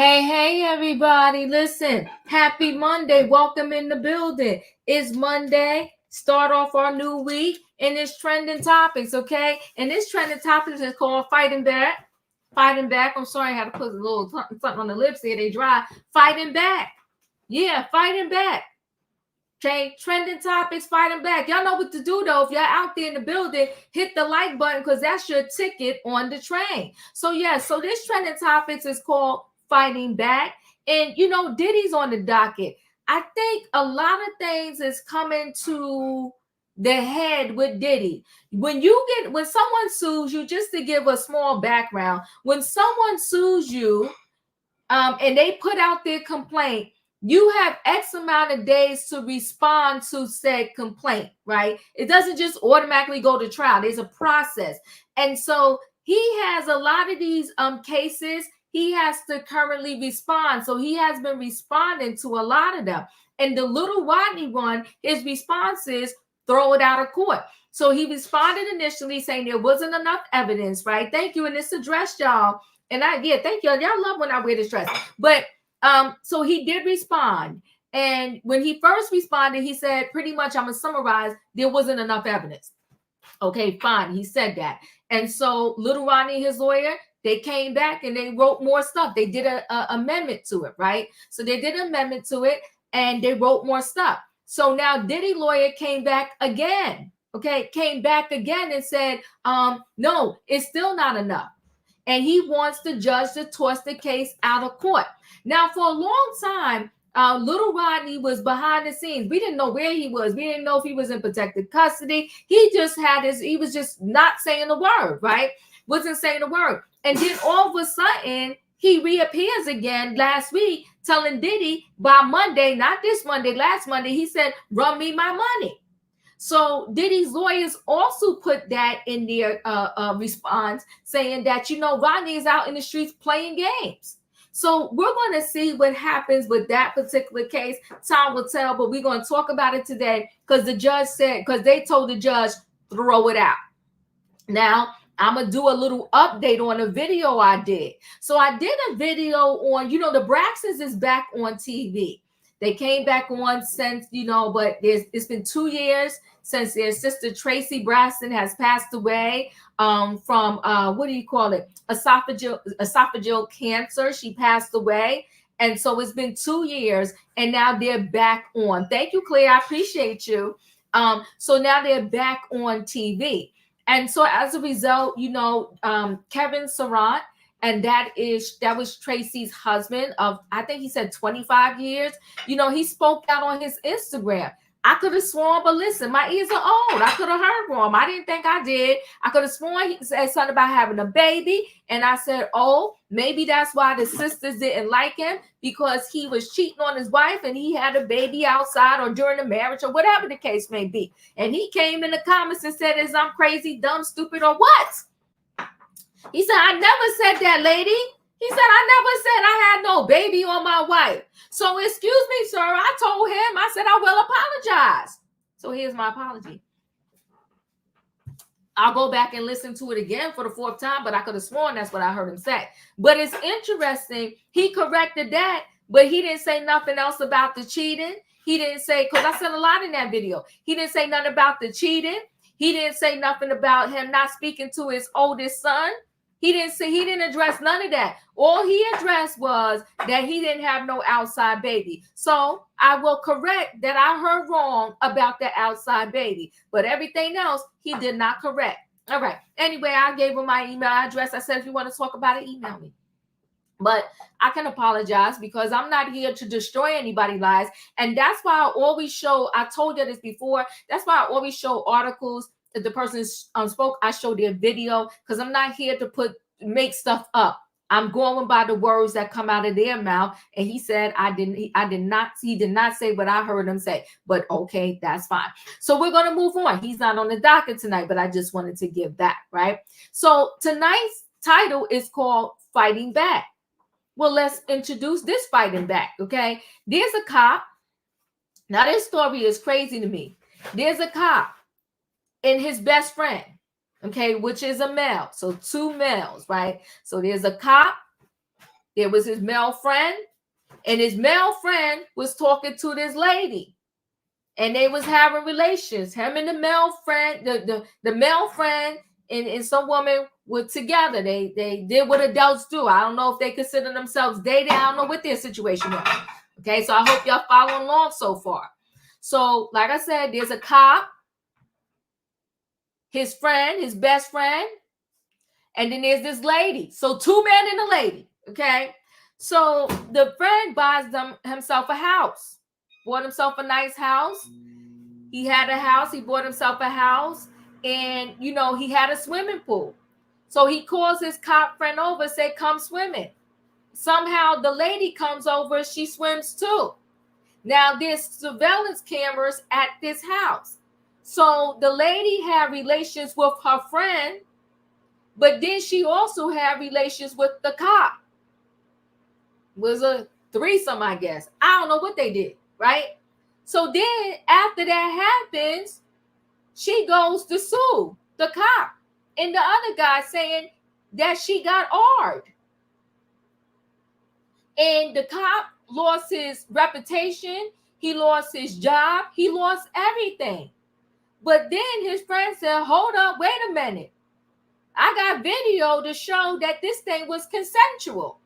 Hey, everybody. Listen, happy Monday. Welcome in the building. It's Monday. Start off our new week and it's trending topics, okay? And this trending topics is called Fighting Back. Fighting Back. I'm sorry, I had to put a little something on the lips here. They dry. Fighting Back. Yeah, Fighting Back. Okay, trending topics, fighting back. Y'all know what to do though. If you're out there in the building, hit the like button because that's your ticket on the train. So so this trending topics is called fighting back. And Diddy's on the docket. I think a lot of things is coming to the head with Diddy. When someone sues you, just to give a small background, when someone sues you, and they put out their complaint, you have X amount of days to respond to said complaint, right? It doesn't just automatically go to trial. There's a process. And so he has a lot of these cases he has to currently respond. So he has been responding to a lot of them. And the little Rodney one, his response is throw it out of court. So he responded initially saying there wasn't enough evidence, right? Thank you. And this address, y'all. And thank y'all. Y'all love when I wear this dress. But so he did respond. And when he first responded, he said, pretty much, I'm going to summarize, there wasn't enough evidence. Okay, fine. He said that. And so Little Rodney, his lawyer, they came back and they wrote more stuff. They did an amendment to it, right? So they did an amendment to it and they wrote more stuff. So now Diddy lawyer came back again. Okay, came back again and said, no, it's still not enough. And he wants the judge to toss the case out of court. Now, for a long time, Little Rodney was behind the scenes. We didn't know where he was. We didn't know if he was in protected custody. He was just not saying the word, right? Wasn't saying the word. And then all of a sudden, he reappears again last week telling Diddy by Monday, not this Monday, last Monday, he said, run me my money. So Diddy's lawyers also put that in their response, saying that, Rodney is out in the streets playing games. So we're going to see what happens with that particular case. Time will tell, but we're going to talk about it today because they told the judge, throw it out. Now, I'm going to do a little update on a video I did. So I did a video on, the Braxtons is back on TV. They came back on since, but it's been 2 years since their sister Tracy Braxton has passed away from esophageal cancer. She passed away. And so it's been 2 years and now they're back on. Thank you, Claire. I appreciate you. So now they're back on TV. And so as a result, Kevin Surratt, and that was Tracy's husband of, I think he said 25 years. He spoke out on his Instagram. I could have sworn, but listen, my ears are old. I could have heard wrong. I didn't think I did. I could have sworn he said something about having a baby. And I said, oh, maybe that's why the sisters didn't like him, because he was cheating on his wife and he had a baby outside or during the marriage or whatever the case may be. And he came in the comments and said, is I'm crazy, dumb, stupid, or what? He said, I never said that, lady. He said, I never said I had no baby on my wife. So excuse me, sir. I told him, I said, I will apologize. So here's my apology. I'll go back and listen to it again for the 4th time, but I could have sworn that's what I heard him say. But it's interesting. He corrected that, but he didn't say nothing else about the cheating. He didn't say, because I said a lot in that video. He didn't say nothing about the cheating. He didn't say nothing about him not speaking to his oldest son. He didn't address none of that. All he addressed was that he didn't have no outside baby. So I will correct that I heard wrong about the outside baby. But everything else, he did not correct. All right. Anyway, I gave him my email address. I said, if you want to talk about it, email me. But I can apologize because I'm not here to destroy anybody's lives. And that's why I always show, I told you this before, that's why I always show articles. If the person spoke, I show their video, because I'm not here to make stuff up. I'm going by the words that come out of their mouth. And he said, he did not say what I heard him say. But okay, that's fine. So we're going to move on. He's not on the docket tonight, but I just wanted to give that, right? So tonight's title is called Fighting Back. Well, let's introduce this fighting back, okay? There's a cop. Now, this story is crazy to me. There's a cop and his best friend, okay, which is a male. So 2 males, right? So there's a cop There was his male friend, and his male friend was talking to this lady, and they was having relations. Him and the male friend, the male friend and some woman were together. They did what adults do. I don't know if they consider themselves dating. I don't know what their situation was. Okay, so I hope y'all following along so far. So, like I said, there's a cop, his friend, his best friend, and then there's this lady. So 2 men and a lady. Okay, so the friend buys himself a house, bought himself a nice house. He had a house. He bought himself a house, and he had a swimming pool. So he calls his cop friend over, say, "Come swimming." Somehow the lady comes over. She swims too. Now there's surveillance cameras at this house. So the lady had relations with her friend, but then she also had relations with the cop. It was a threesome, I guess. I don't know what they did, right? So then after that happens, she goes to sue the cop and the other guy, saying that she got AR'd. And the cop lost his reputation. He lost his job. He lost everything. But then his friend said, "Hold up, wait a minute. I got video to show that this thing was consensual,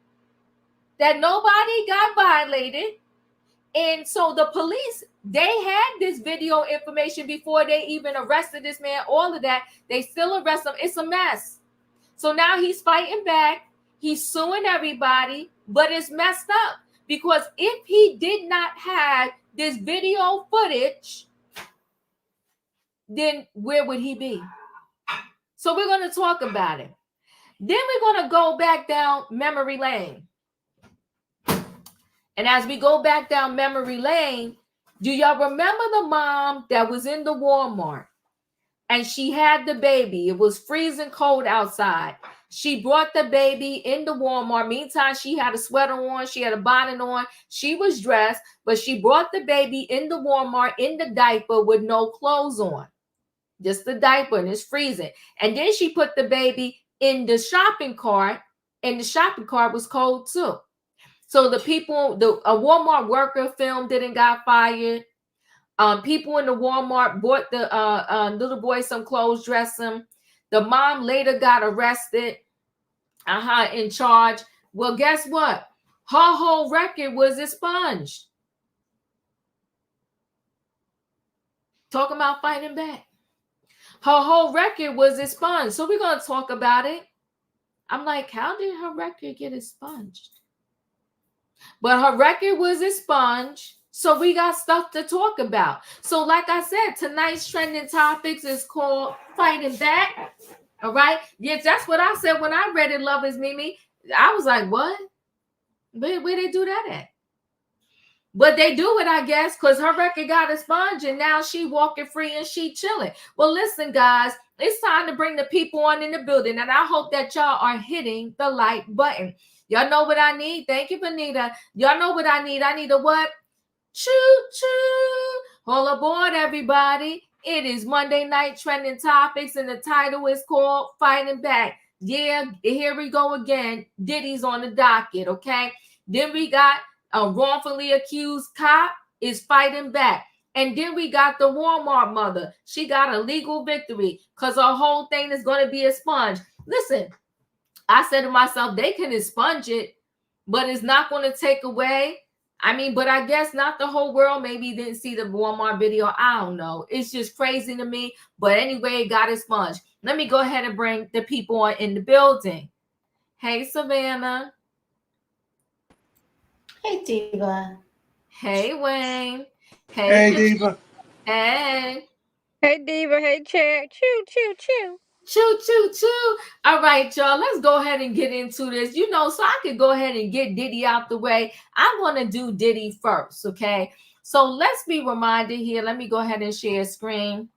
that nobody got violated." And so the police, they had this video information before they even arrested this man, all of that. They still arrest him. It's a mess. So now he's fighting back. He's suing everybody, but it's messed up because if he did not have this video footage, then where would he be? So we're going to talk about it. Then we're going to go back down memory lane. And as we go back down memory lane, do y'all remember the mom that was in the Walmart and she had the baby? It was freezing cold outside. She brought the baby in the Walmart. Meantime, she had a sweater on. She had a bonnet on. She was dressed, but she brought the baby in the Walmart in the diaper with no clothes on. Just the diaper, and it's freezing. And then she put the baby in the shopping cart, and the shopping cart was cold too. So the people, a Walmart worker filmed it and got fired. People in the Walmart bought the little boy some clothes, dressed him. The mom later got arrested, in charge. Well, guess what? Her whole record was expunged. Talking about fighting back. Her whole record was expunged. So we're going to talk about it. I'm like, how did her record get expunged? But her record was expunged. So we got stuff to talk about. So like I said, tonight's trending topics is called Fighting Back. All right. Yes, that's what I said when I read it, Love Is Mimi. I was like, what? Where they do that at? But they do it, I guess, because her record got expunged and now she walking free and she chilling. Well, listen, guys, it's time to bring the people on in the building. And I hope that y'all are hitting the like button. Y'all know what I need? Thank you, Benita. Y'all know what I need? I need a what? Choo-choo. All aboard, everybody. It is Monday Night Trending Topics, and the title is called Fighting Back. Yeah, here we go again. Diddy's on the docket, okay? Then we got a wrongfully accused cop is fighting back. And then we got the Walmart mother. She got a legal victory because her whole thing is going to be expunged. Listen, I said to myself, they can expunge it, but it's not going to take away. But I guess not the whole world. Maybe you didn't see the Walmart video. I don't know. It's just crazy to me. But anyway, it got expunged. Let me go ahead and bring the people on in the building. Hey, Savannah. Hey, Diva. Hey, Wayne. Hey, Diva. Hey. Hey, Diva. Hey, Chad. Choo, choo, choo. Choo, choo, choo. All right, y'all. Let's go ahead and get into this. So I could go ahead and get Diddy out the way. I'm going to do Diddy first, okay? So let's be reminded here. Let me go ahead and share screen.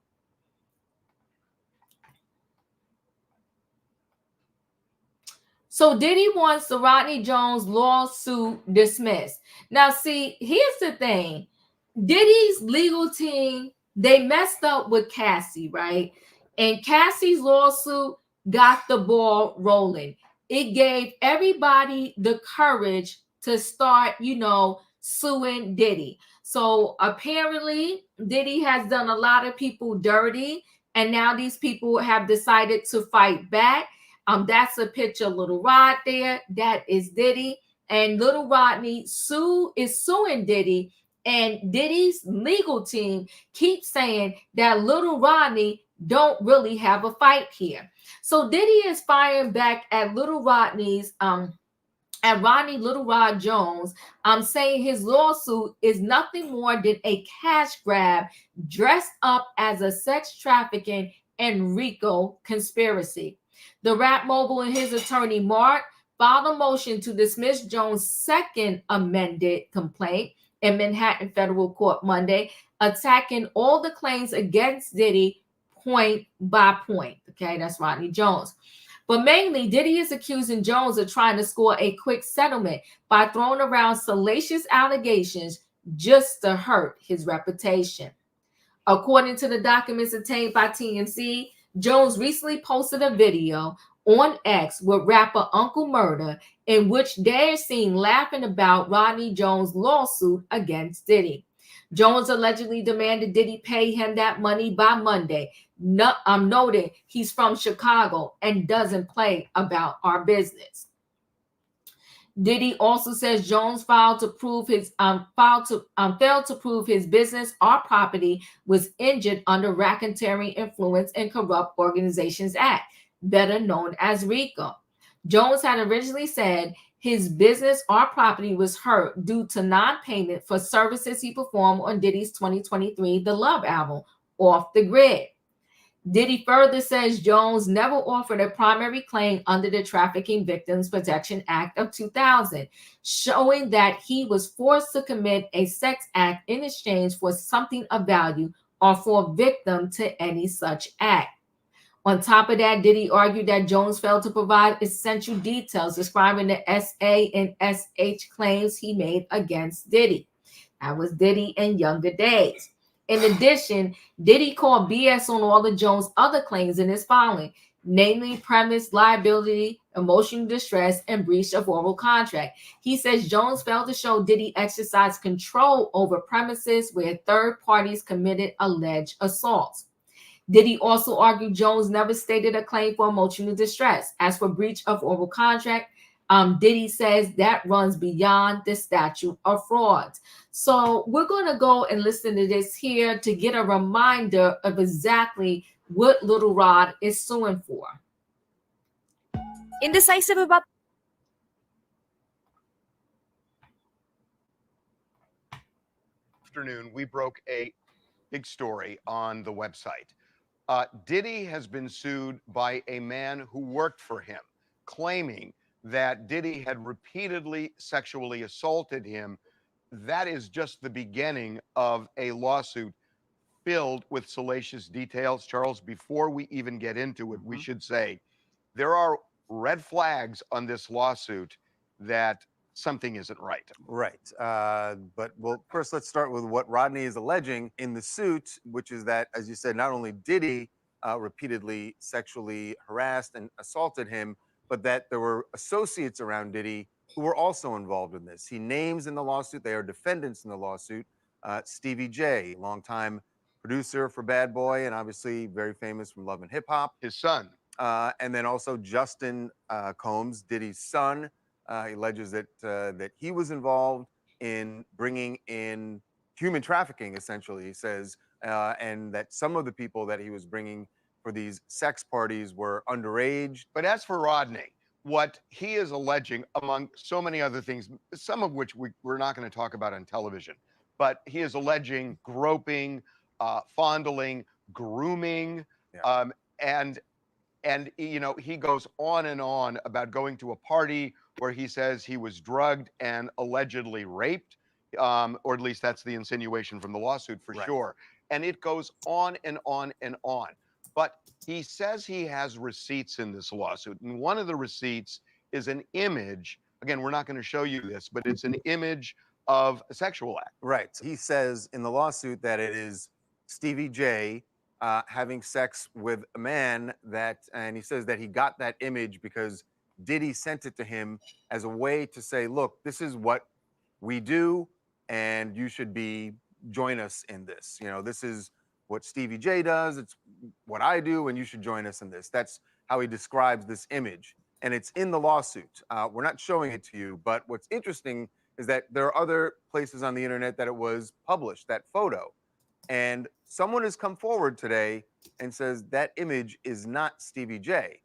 So Diddy wants the Rodney Jones lawsuit dismissed. Now, see, here's the thing. Diddy's legal team, they messed up with Cassie, right? And Cassie's lawsuit got the ball rolling. it gave everybody the courage to start, suing Diddy. So apparently, Diddy has done a lot of people dirty, and now these people have decided to fight back. That's a picture of Little Rod there. That is Diddy. And Little Rodney is suing Diddy, and Diddy's legal team keeps saying that Little Rodney don't really have a fight here. So Diddy is firing back at Rodney Little Rod Jones. I'm saying his lawsuit is nothing more than a cash grab dressed up as a sex trafficking and RICO conspiracy. The rap mogul and his attorney Mark filed a motion to dismiss Jones' second amended complaint in Manhattan federal court Monday, attacking all the claims against Diddy point by point. Okay, that's Rodney Jones. But mainly, Diddy is accusing Jones of trying to score a quick settlement by throwing around salacious allegations just to hurt his reputation. According to the documents obtained by TMZ, Jones recently posted a video on X with rapper Uncle Murder, in which they're seen laughing about Rodney Jones' lawsuit against Diddy. Jones allegedly demanded Diddy pay him that money by Monday. I'm noting he's from Chicago and doesn't play about our business. Diddy also says Jones failed to prove his business or property was injured under Racketeering Influence and Corrupt Organizations Act, better known as RICO. Jones had originally said his business or property was hurt due to non-payment for services he performed on Diddy's 2023 The Love album, Off the Grid. Diddy further says Jones never offered a primary claim under the Trafficking Victims Protection Act of 2000, showing that he was forced to commit a sex act in exchange for something of value or for a victim to any such act. On top of that, Diddy argued that Jones failed to provide essential details describing the SA and SH claims he made against Diddy. That was Diddy in younger days. In addition, Diddy called BS on all of Jones' other claims in his filing, namely premise liability, emotional distress, and breach of oral contract. He says Jones failed to show Diddy exercised control over premises where third parties committed alleged assaults. Diddy also argued Jones never stated a claim for emotional distress. As for breach of oral contract, Diddy says that runs beyond the statute of frauds. So we're going to go and listen to this here to get a reminder of exactly what Little Rod is suing for. Indecisive about afternoon, we broke a big story on the website. Diddy has been sued by a man who worked for him, claiming that Diddy had repeatedly sexually assaulted him. That is just the beginning of a lawsuit filled with salacious details. Charles, before we even get into it, we should say there are red flags on this lawsuit that something isn't right. Right. But first let's start with what Rodney is alleging in the suit, which is that, as you said, not only did he repeatedly sexually harassed and assaulted him, but that there were associates around Diddy who were also involved in this. He names in the lawsuit, they are defendants in the lawsuit, Stevie J, longtime producer for Bad Boy and obviously very famous from Love and Hip Hop. His son. And then also Justin Combs, Diddy's son. He alleges that he was involved in bringing in human trafficking, essentially, he says, and that some of the people that he was bringing for these sex parties were underage. But as for Rodney, what he is alleging, among so many other things, some of which we're not going to talk about on television, but he is alleging groping, fondling, grooming, and you know, he goes on and on about going to a party where he says he was drugged and allegedly raped, or at least that's the insinuation from the lawsuit for sure. And it goes on and on and on. But he says he has receipts in this lawsuit. And one of the receipts is an image. Again, we're not going to show you this, but it's an image of a sexual act. Right. He says in the lawsuit that it is Stevie J having sex with a man and he says that he got that image because Diddy sent it to him as a way to say, look, this is what we do, and you should join us in this. You know, this is what Stevie J does. It's what I do, and you should join us in this. That's how he describes this image. And it's in the lawsuit. We're not showing it to you, but what's interesting is that there are other places on the internet that it was published, that photo. And someone has come forward today and says that image is not Stevie J.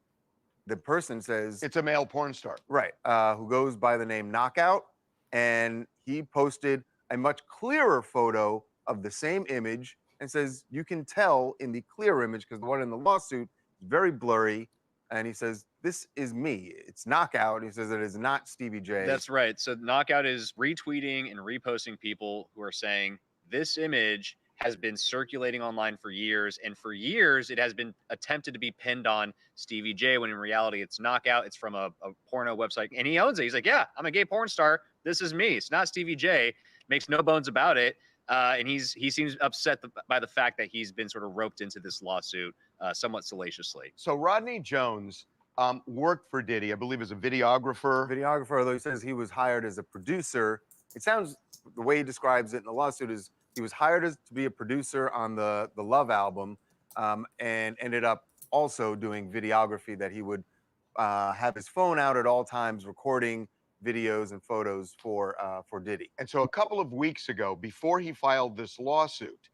The person says It's a male porn star. right, who goes by the name Knockout, and he posted a much clearer photo of the same image and says you can tell in the clear image, because the one in the lawsuit is very blurry, and he says this is me. It's Knockout. He says it is not Stevie J. That's right. So Knockout is retweeting and reposting people who are saying this image has been circulating online for years, and for years it has been attempted to be pinned on Stevie J, when in reality it's Knockout. It's from a porno website, and he owns it. He's like, yeah, I'm a gay porn star. This is me. It's not Stevie J. Makes no bones about it. And he seems upset by the fact that he's been sort of roped into this lawsuit somewhat salaciously. So Rodney Jones worked for Diddy, I believe, as a videographer. Although he says he was hired as a producer. It sounds, the way he describes it in the lawsuit is he was hired to be a producer on the Love album, and ended up also doing videography, that he would have his phone out at all times recording videos and photos for Diddy. And so a couple of weeks ago, before he filed this lawsuit,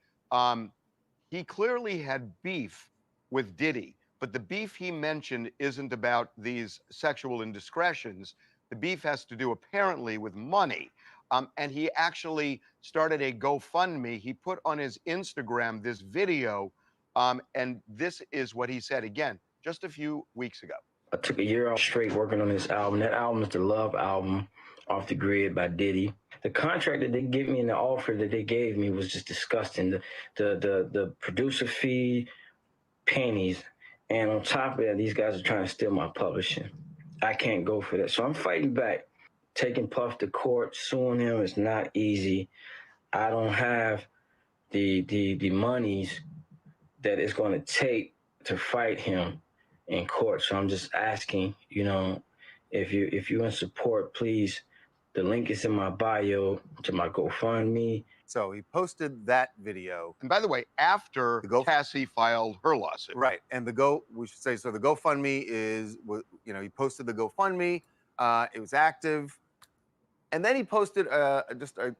he clearly had beef with Diddy. But the beef he mentioned isn't about these sexual indiscretions. The beef has to do apparently with money. And he actually started a GoFundMe. He put on his Instagram this video, and this is what he said, again, just a few weeks ago. I took a year off straight working on this album. That album is the Love album, Off the Grid by Diddy. The contract that they gave me and the offer that they gave me was just disgusting. The producer fee, pennies. And on top of that, these guys are trying to steal my publishing. I can't go for that. So I'm fighting back. Taking Puff to court, suing him is not easy. I don't have the monies that it's going to take to fight him in court. So I'm just asking, you know, if you're in support, please. The link is in my bio to my GoFundMe. So he posted that video. And by the way, after Cassie filed her lawsuit. Right. And we should say, so the GoFundMe you know, he posted the GoFundMe. It was active. And then he posted just a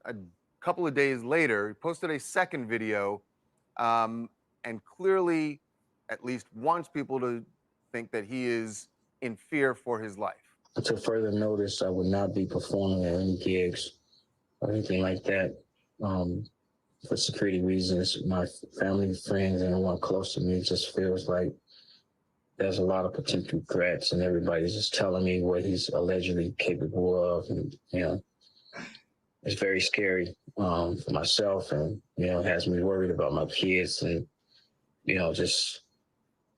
couple of days later, he posted a second video, and clearly at least wants people to think that he is in fear for his life. Until further notice, I would not be performing at any gigs or anything like that. For security reasons, my family, friends, and everyone close to me just feels like there's a lot of potential threats, and everybody's just telling me what he's allegedly capable of, and you know, it's very scary for myself, and you know, it has me worried about my kids, and you know, just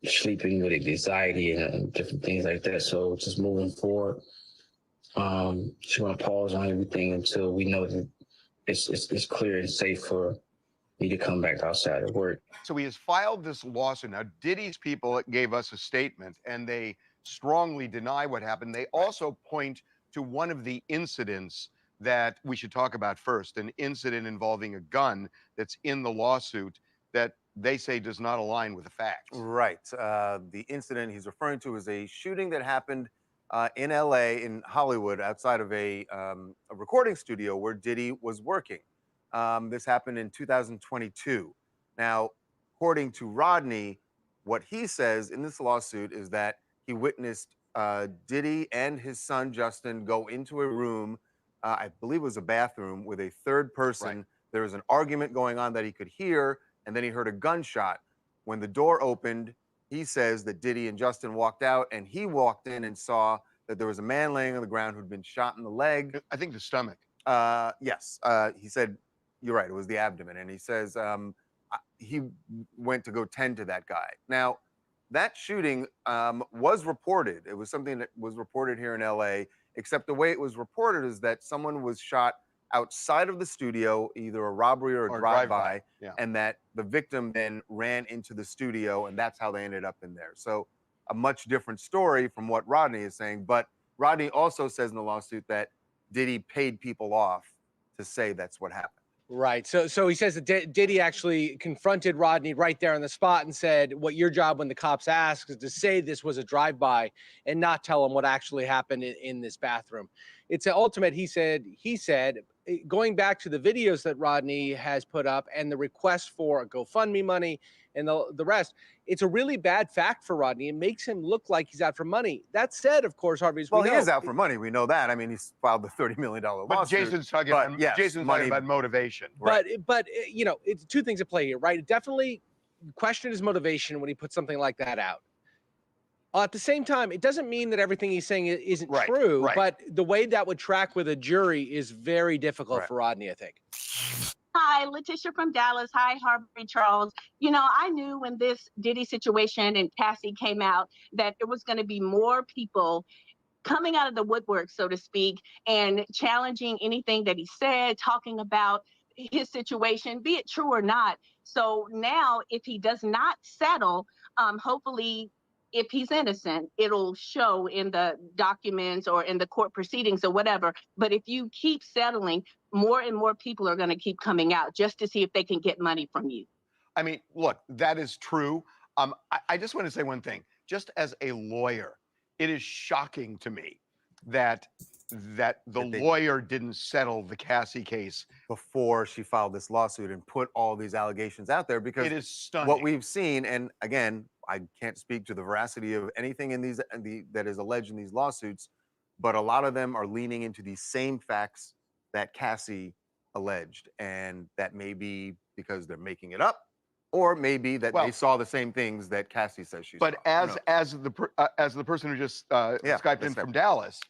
sleeping with anxiety and different things like that. So just moving forward, just want to pause on everything until we know that it's clear and safe for me to come back outside of work. So he has filed this lawsuit. Now, Diddy's people gave us a statement, and they strongly deny what happened. They also point to one of the incidents that we should talk about first, an incident involving a gun that's in the lawsuit that they say does not align with the facts. Right. The incident he's referring to is a shooting that happened in LA, in Hollywood, outside of a recording studio where Diddy was working. This happened in 2022. Now, according to Rodney, what he says in this lawsuit is that he witnessed Diddy and his son Justin go into a room, I believe it was a bathroom, with a third person. Right. There was an argument going on that he could hear, and then he heard a gunshot. When the door opened, he says that Diddy and Justin walked out, and he walked in and saw that there was a man laying on the ground who'd been shot in the leg. I think the stomach. Yes. He said, you're right, it was the abdomen. And he says he went to go tend to that guy. Now, that shooting was reported. It was something that was reported here in LA, except the way it was reported is that someone was shot outside of the studio, either a robbery or a drive-by, yeah. And that the victim then ran into the studio, and that's how they ended up in there. So a much different story from what Rodney is saying. But Rodney also says in the lawsuit that Diddy paid people off to say that's what happened. Right. So he says that Diddy actually confronted Rodney right there on the spot and said, what your job when the cops ask is to say this was a drive-by and not tell them what actually happened in this bathroom. It's an ultimate, he said, going back to the videos that Rodney has put up and the request for GoFundMe money and the rest, it's a really bad fact for Rodney. It makes him look like he's out for money. That said, of course, Harvey, well, he is out for money. We know that. I mean, he's filed the $30 million lawsuit. But Jason's talking about motivation. But you know, it's two things at play here, right? Definitely question his motivation when he puts something like that out. At the same time, it doesn't mean that everything he's saying isn't true, but the way that would track with a jury is very difficult for Rodney, I think. Hi, Letitia from Dallas. Hi, Harvey Charles. You know, I knew when this Diddy situation and Cassie came out that there was going to be more people coming out of the woodwork, so to speak, and challenging anything that he said, talking about his situation, be it true or not. So now, if he does not settle, hopefully, if he's innocent, it'll show in the documents or in the court proceedings or whatever. But if you keep settling, more and more people are going to keep coming out just to see if they can get money from you. I mean, look, that is true. I just want to say one thing. Just as a lawyer, it is shocking to me that the lawyer didn't settle the Cassie case before she filed this lawsuit and put all these allegations out there, because it is stunning. What we've seen, and again, I can't speak to the veracity of anything in these that is alleged in these lawsuits, but a lot of them are leaning into these same facts that Cassie alleged, and that may be because they're making it up, or maybe that they saw the same things that Cassie says she saw. But as the person who just Skyped in from Dallas,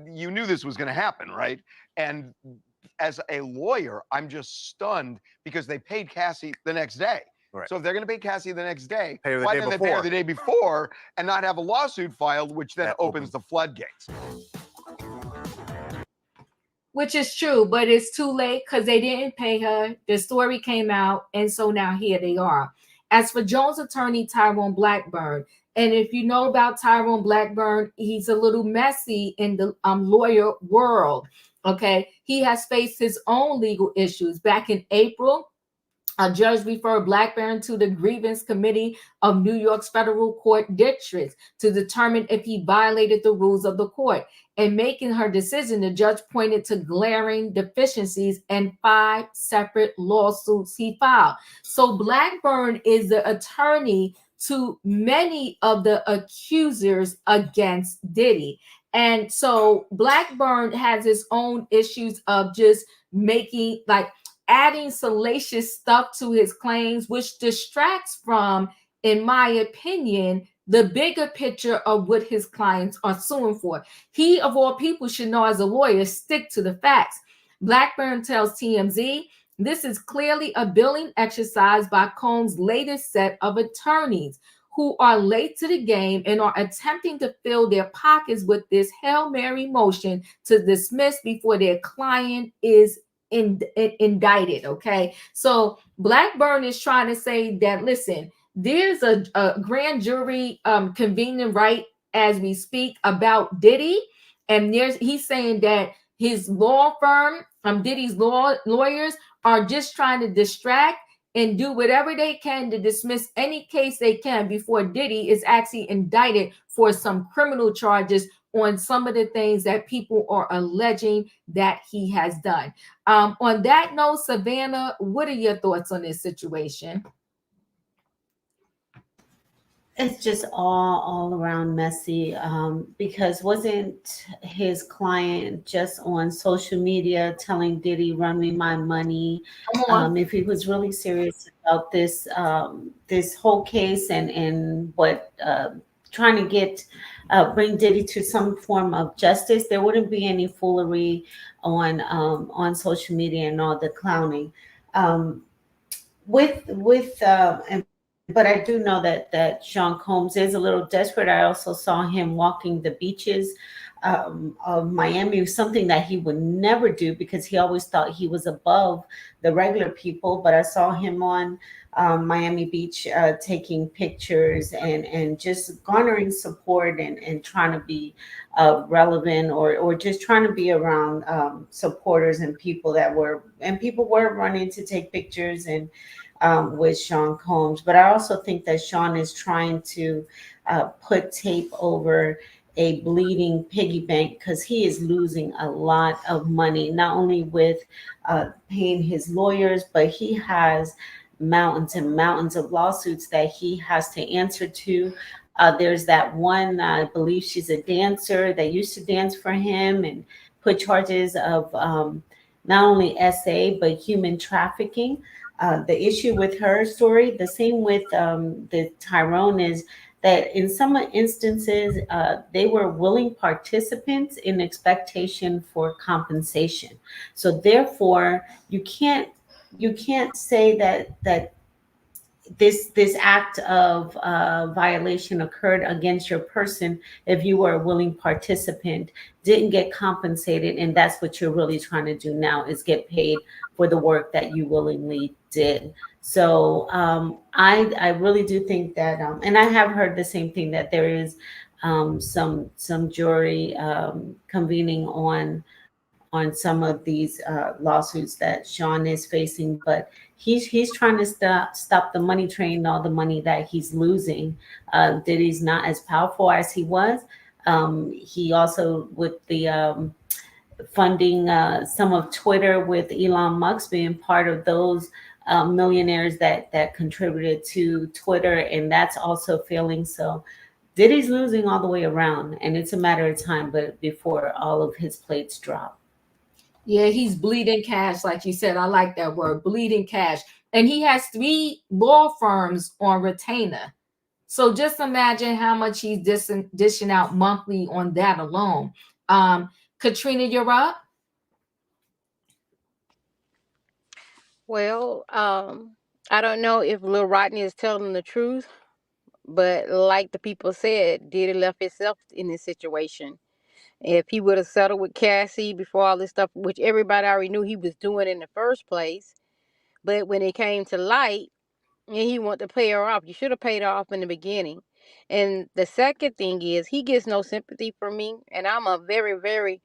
you knew this was going to happen, right? And as a lawyer, I'm just stunned because they paid Cassie the next day. Right. So if they're going to pay Cassie the next day, why didn't they pay her the day before and not have a lawsuit filed, which then opens the floodgates? Which is true, but it's too late because they didn't pay her. The story came out, and so now here they are. As for Jones' attorney, Tyrone Blackburn, and if you know about Tyrone Blackburn, he's a little messy in the lawyer world, okay? He has faced his own legal issues. Back in April, a judge referred Blackburn to the grievance committee of New York's federal court districts to determine if he violated the rules of the court. In making her decision, the judge pointed to glaring deficiencies in 5 separate lawsuits he filed. So Blackburn is the attorney to many of the accusers against Diddy. And so Blackburn has his own issues of just making, adding salacious stuff to his claims, which distracts from, in my opinion, the bigger picture of what his clients are suing for. He, of all people, should know as a lawyer, stick to the facts. Blackburn tells TMZ, this is clearly a billing exercise by Combs' latest set of attorneys who are late to the game and are attempting to fill their pockets with this Hail Mary motion to dismiss before their client is indicted. Okay, so Blackburn is trying to say that, listen, there's a grand jury convening right as we speak about Diddy, and he's saying that his law firm, Diddy's lawyers, are just trying to distract and do whatever they can to dismiss any case they can before Diddy is actually indicted for some criminal charges on some of the things that people are alleging that he has done. On that note, Savannah, what are your thoughts on this situation? It's just all around messy, because wasn't his client just on social media telling Diddy, run me my money? If he was really serious about this this whole case and what trying to get bring Diddy to some form of justice, there wouldn't be any foolery on social media and all the clowning. With but I do know that Sean Combs is a little desperate. I also saw him walking the beaches of Miami, something that he would never do because he always thought he was above the regular people. But I saw him on Miami Beach taking pictures and just garnering support and trying to be relevant or just trying to be around supporters and people were running to take pictures and with Sean Combs. But I also think that Sean is trying to put tape over a bleeding piggy bank because he is losing a lot of money, not only with paying his lawyers, but he has mountains and mountains of lawsuits that he has to answer to. There's that one, I believe she's a dancer that used to dance for him and put charges of not only SA, but human trafficking. The issue with her story, the same with the Tyrone, is that in some instances, they were willing participants in expectation for compensation. So therefore, you can't say that this act of violation occurred against your person if you were a willing participant, didn't get compensated, and that's what you're really trying to do now is get paid for the work that you willingly did. So I really do think that, and I have heard the same thing, that there is some jury convening on some of these lawsuits that Sean is facing, but he's trying to stop the money train, all the money that he's losing. Diddy's not as powerful as he was. He also, with the funding some of Twitter, with Elon Musk being part of those millionaires that contributed to Twitter, and that's also failing. So Diddy's losing all the way around, and it's a matter of time, but before all of his plates drop. Yeah, he's bleeding cash, like you said. I like that word, bleeding cash. And he has 3 law firms on retainer. So just imagine how much he's dishing out monthly on that alone. Katrina, you're up. Well, I don't know if Lil Rodney is telling the truth, but like the people said, Diddy left himself in this situation. If he would have settled with Cassie before all this stuff, which everybody already knew he was doing in the first place, but when it came to light and he wanted to pay her off, you should have paid her off in the beginning. And the second thing is, he gets no sympathy from me, and I'm a very, very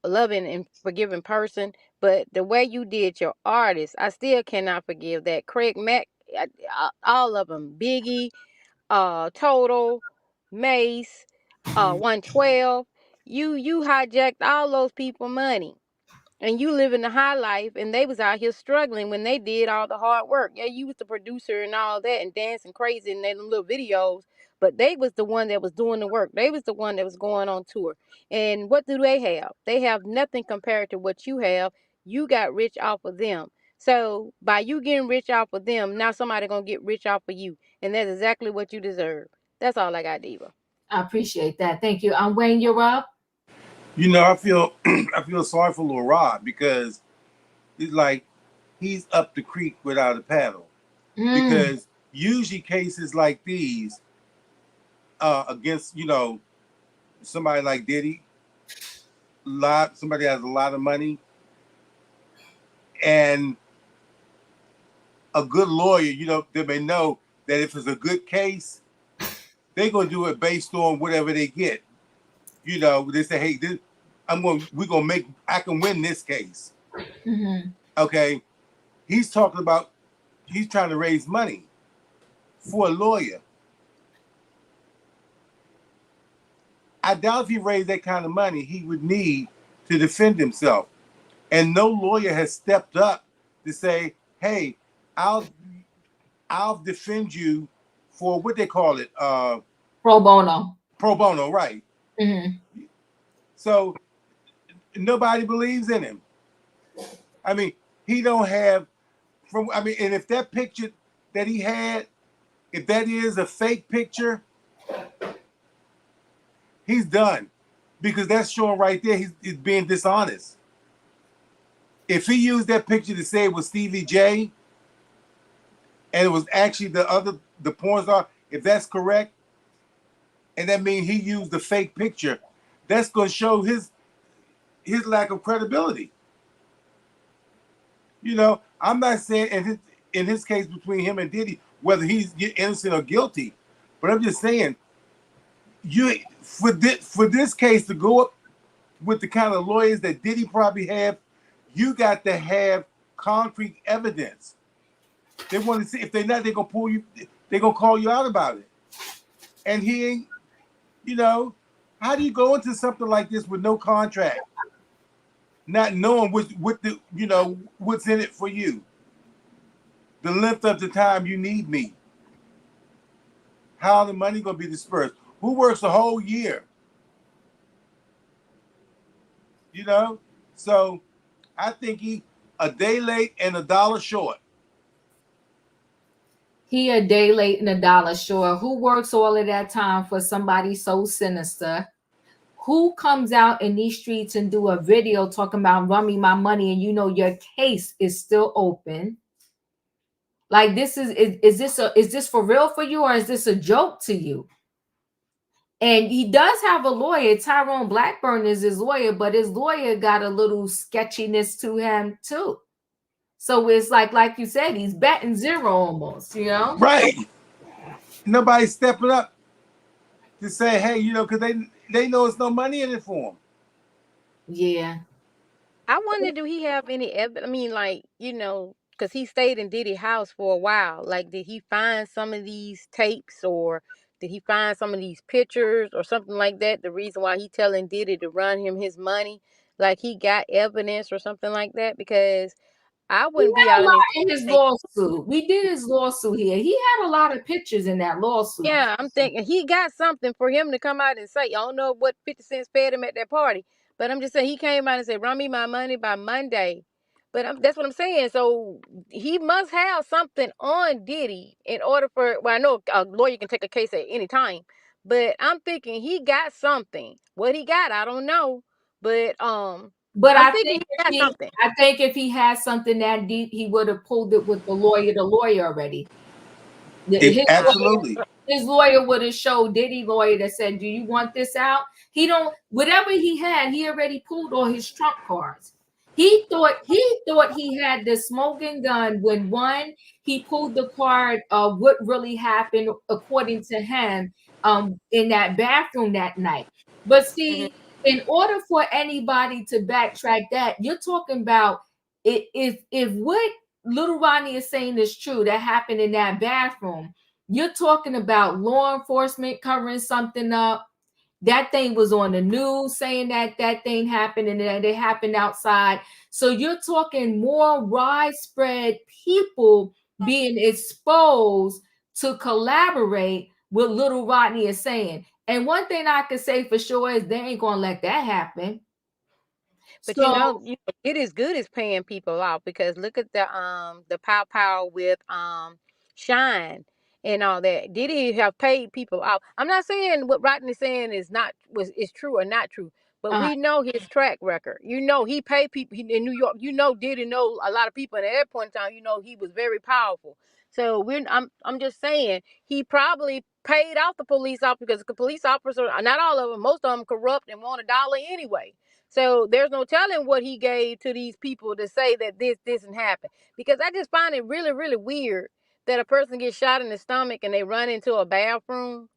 loving and forgiving person. But the way you did your artist, I still cannot forgive that. Craig Mack, all of them, Biggie, Total, Mace, 112. You hijacked all those people money, and you living the high life, and they was out here struggling when they did all the hard work. Yeah, you was the producer and all that and dancing crazy in them little videos, but they was the one that was doing the work. They was the one that was going on tour. And what do they have? They have nothing compared to what you have. You got rich off of them. So by you getting rich off of them, now somebody gonna get rich off of you, and that's exactly what you deserve. That's all I got, Diva. I appreciate that. Thank you. Wayne, you're up. You know, I feel I feel sorry for Lil Rod because it's like he's up the creek without a paddle. Because usually cases like these against, you know, somebody like Diddy, somebody has a lot of money, and a good lawyer, you know, they may know that if it's a good case, they're gonna do it based on whatever they get. You know, they say, hey, I can win this case. Okay. He's talking about, he's trying to raise money for a lawyer. I doubt if he raised that kind of money, he would need to defend himself. And no lawyer has stepped up to say, hey, I'll defend you for what they call it. Pro bono. Pro bono, right. So nobody believes in him. I mean, he don't have and if that picture that he had, if that is a fake picture, he's done. Because that's showing right there he's being dishonest. If he used that picture to say it was Stevie J and it was actually the porn star, if that's correct, and that means he used the fake picture, that's going to show his lack of credibility. You know, I'm not saying in his case between him and Diddy whether he's innocent or guilty, but I'm just saying for this case to go up with the kind of lawyers that Diddy probably have, you got to have concrete evidence. They want to see, if they're not, they're gonna pull you, they're gonna call you out about it. And he ain't, you know, how do you go into something like this with no contract, not knowing what the, you know, what's in it for you, the length of the time you need me, how the money gonna be dispersed, who works a whole year, you know? So I think he a day late and $1 short. He a day late and $1 short. Who works all of that time for somebody so sinister? Who comes out in these streets and do a video talking about run me my money and you know your case is still open? Like this is this for real for you or is this a joke to you? And he does have a lawyer. Tyrone Blackburn is his lawyer, but his lawyer got a little sketchiness to him too. So it's like you said, he's batting zero almost, you know? Right. Nobody's stepping up to say, hey, you know, because they know there's no money in it for them. Yeah. I wonder, do he have any evidence? I mean, like, you know, because he stayed in Diddy's house for a while. Like, did he find some of these tapes or did he find some of these pictures or something like that? The reason why he telling Diddy to run him his money, like he got evidence or something like that? Because I He wouldn't be had out a in lot this. in his lawsuit. We did his lawsuit here. He had a lot of pictures in that lawsuit. Yeah, I'm thinking he got something for him to come out and say. I don't know what 50 cents fed him at that party, but I'm just saying he came out and said, "Run me my money by Monday." But that's what I'm saying. So he must have something on Diddy in order for. Well, I know a lawyer can take a case at any time, but I'm thinking he got something. What he got, I don't know, but But I'm thinking he got something. I think if he had something that deep, he would have pulled it with the lawyer already. Absolutely. His lawyer would have showed Diddy lawyer that said, do you want this out? He don't, whatever he had, he already pulled all his trump cards. He thought he had the smoking gun when he pulled the card of what really happened according to him in that bathroom that night. But see, in order for anybody to backtrack that, you're talking about if what Little Rodney is saying is true, that happened in that bathroom, you're talking about law enforcement covering something up. That thing was on the news saying that thing happened and that it happened outside. So you're talking more widespread people being exposed to collaborate with Little Rodney is saying. And one thing I could say for sure is they ain't gonna let that happen. But you know, it is good as paying people off because look at the pow with Shine and all that. Did he have paid people off? I'm not saying what Rodney's saying is true or not true, but we know his track record. You know, he paid people in New York. You know, Diddy know a lot of people, and at that point in time, you know, he was very powerful. So I'm just saying he probably paid off the police officer because the police officers, not all of them, most of them corrupt and want $1 anyway. So there's no telling what he gave to these people to say that this didn't happen. Because I just find it really, really weird that a person gets shot in the stomach and they run into a bathroom.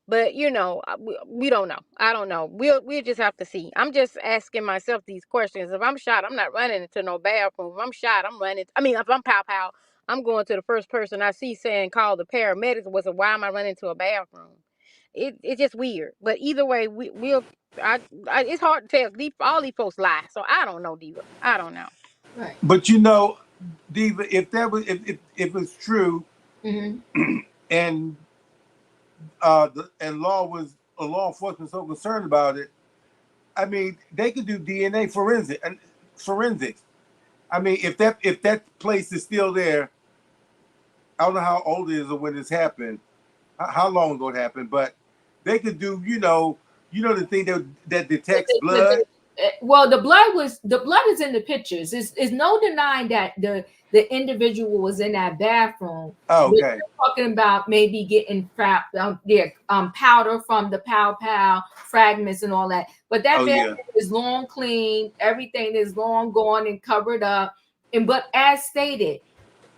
But, you know, we don't know. I don't know. We'll just have to see. I'm just asking myself these questions. If I'm shot, I'm not running into no bathroom. If I'm shot, I'm running. I mean, if I'm pow, I'm going to the first person I see saying call the paramedics. Why am I running to a bathroom? It's just weird. But either way, we'll. It's hard to tell. All these folks lie, so I don't know, Diva. I don't know. Right. But you know, Diva, if it's true, and law enforcement so concerned about it, I mean, they could do DNA forensics. I mean, if that place is still there, I don't know how old it is or when this happened, how long ago it happened, but they could do, you know, the thing that detects blood. well, the blood is in the pictures. It's no denying that the individual was in that bathroom. Oh, okay. We're talking about maybe getting powder from the pow fragments and all that. But that bathroom is long clean. Everything is long gone and covered up. But as stated,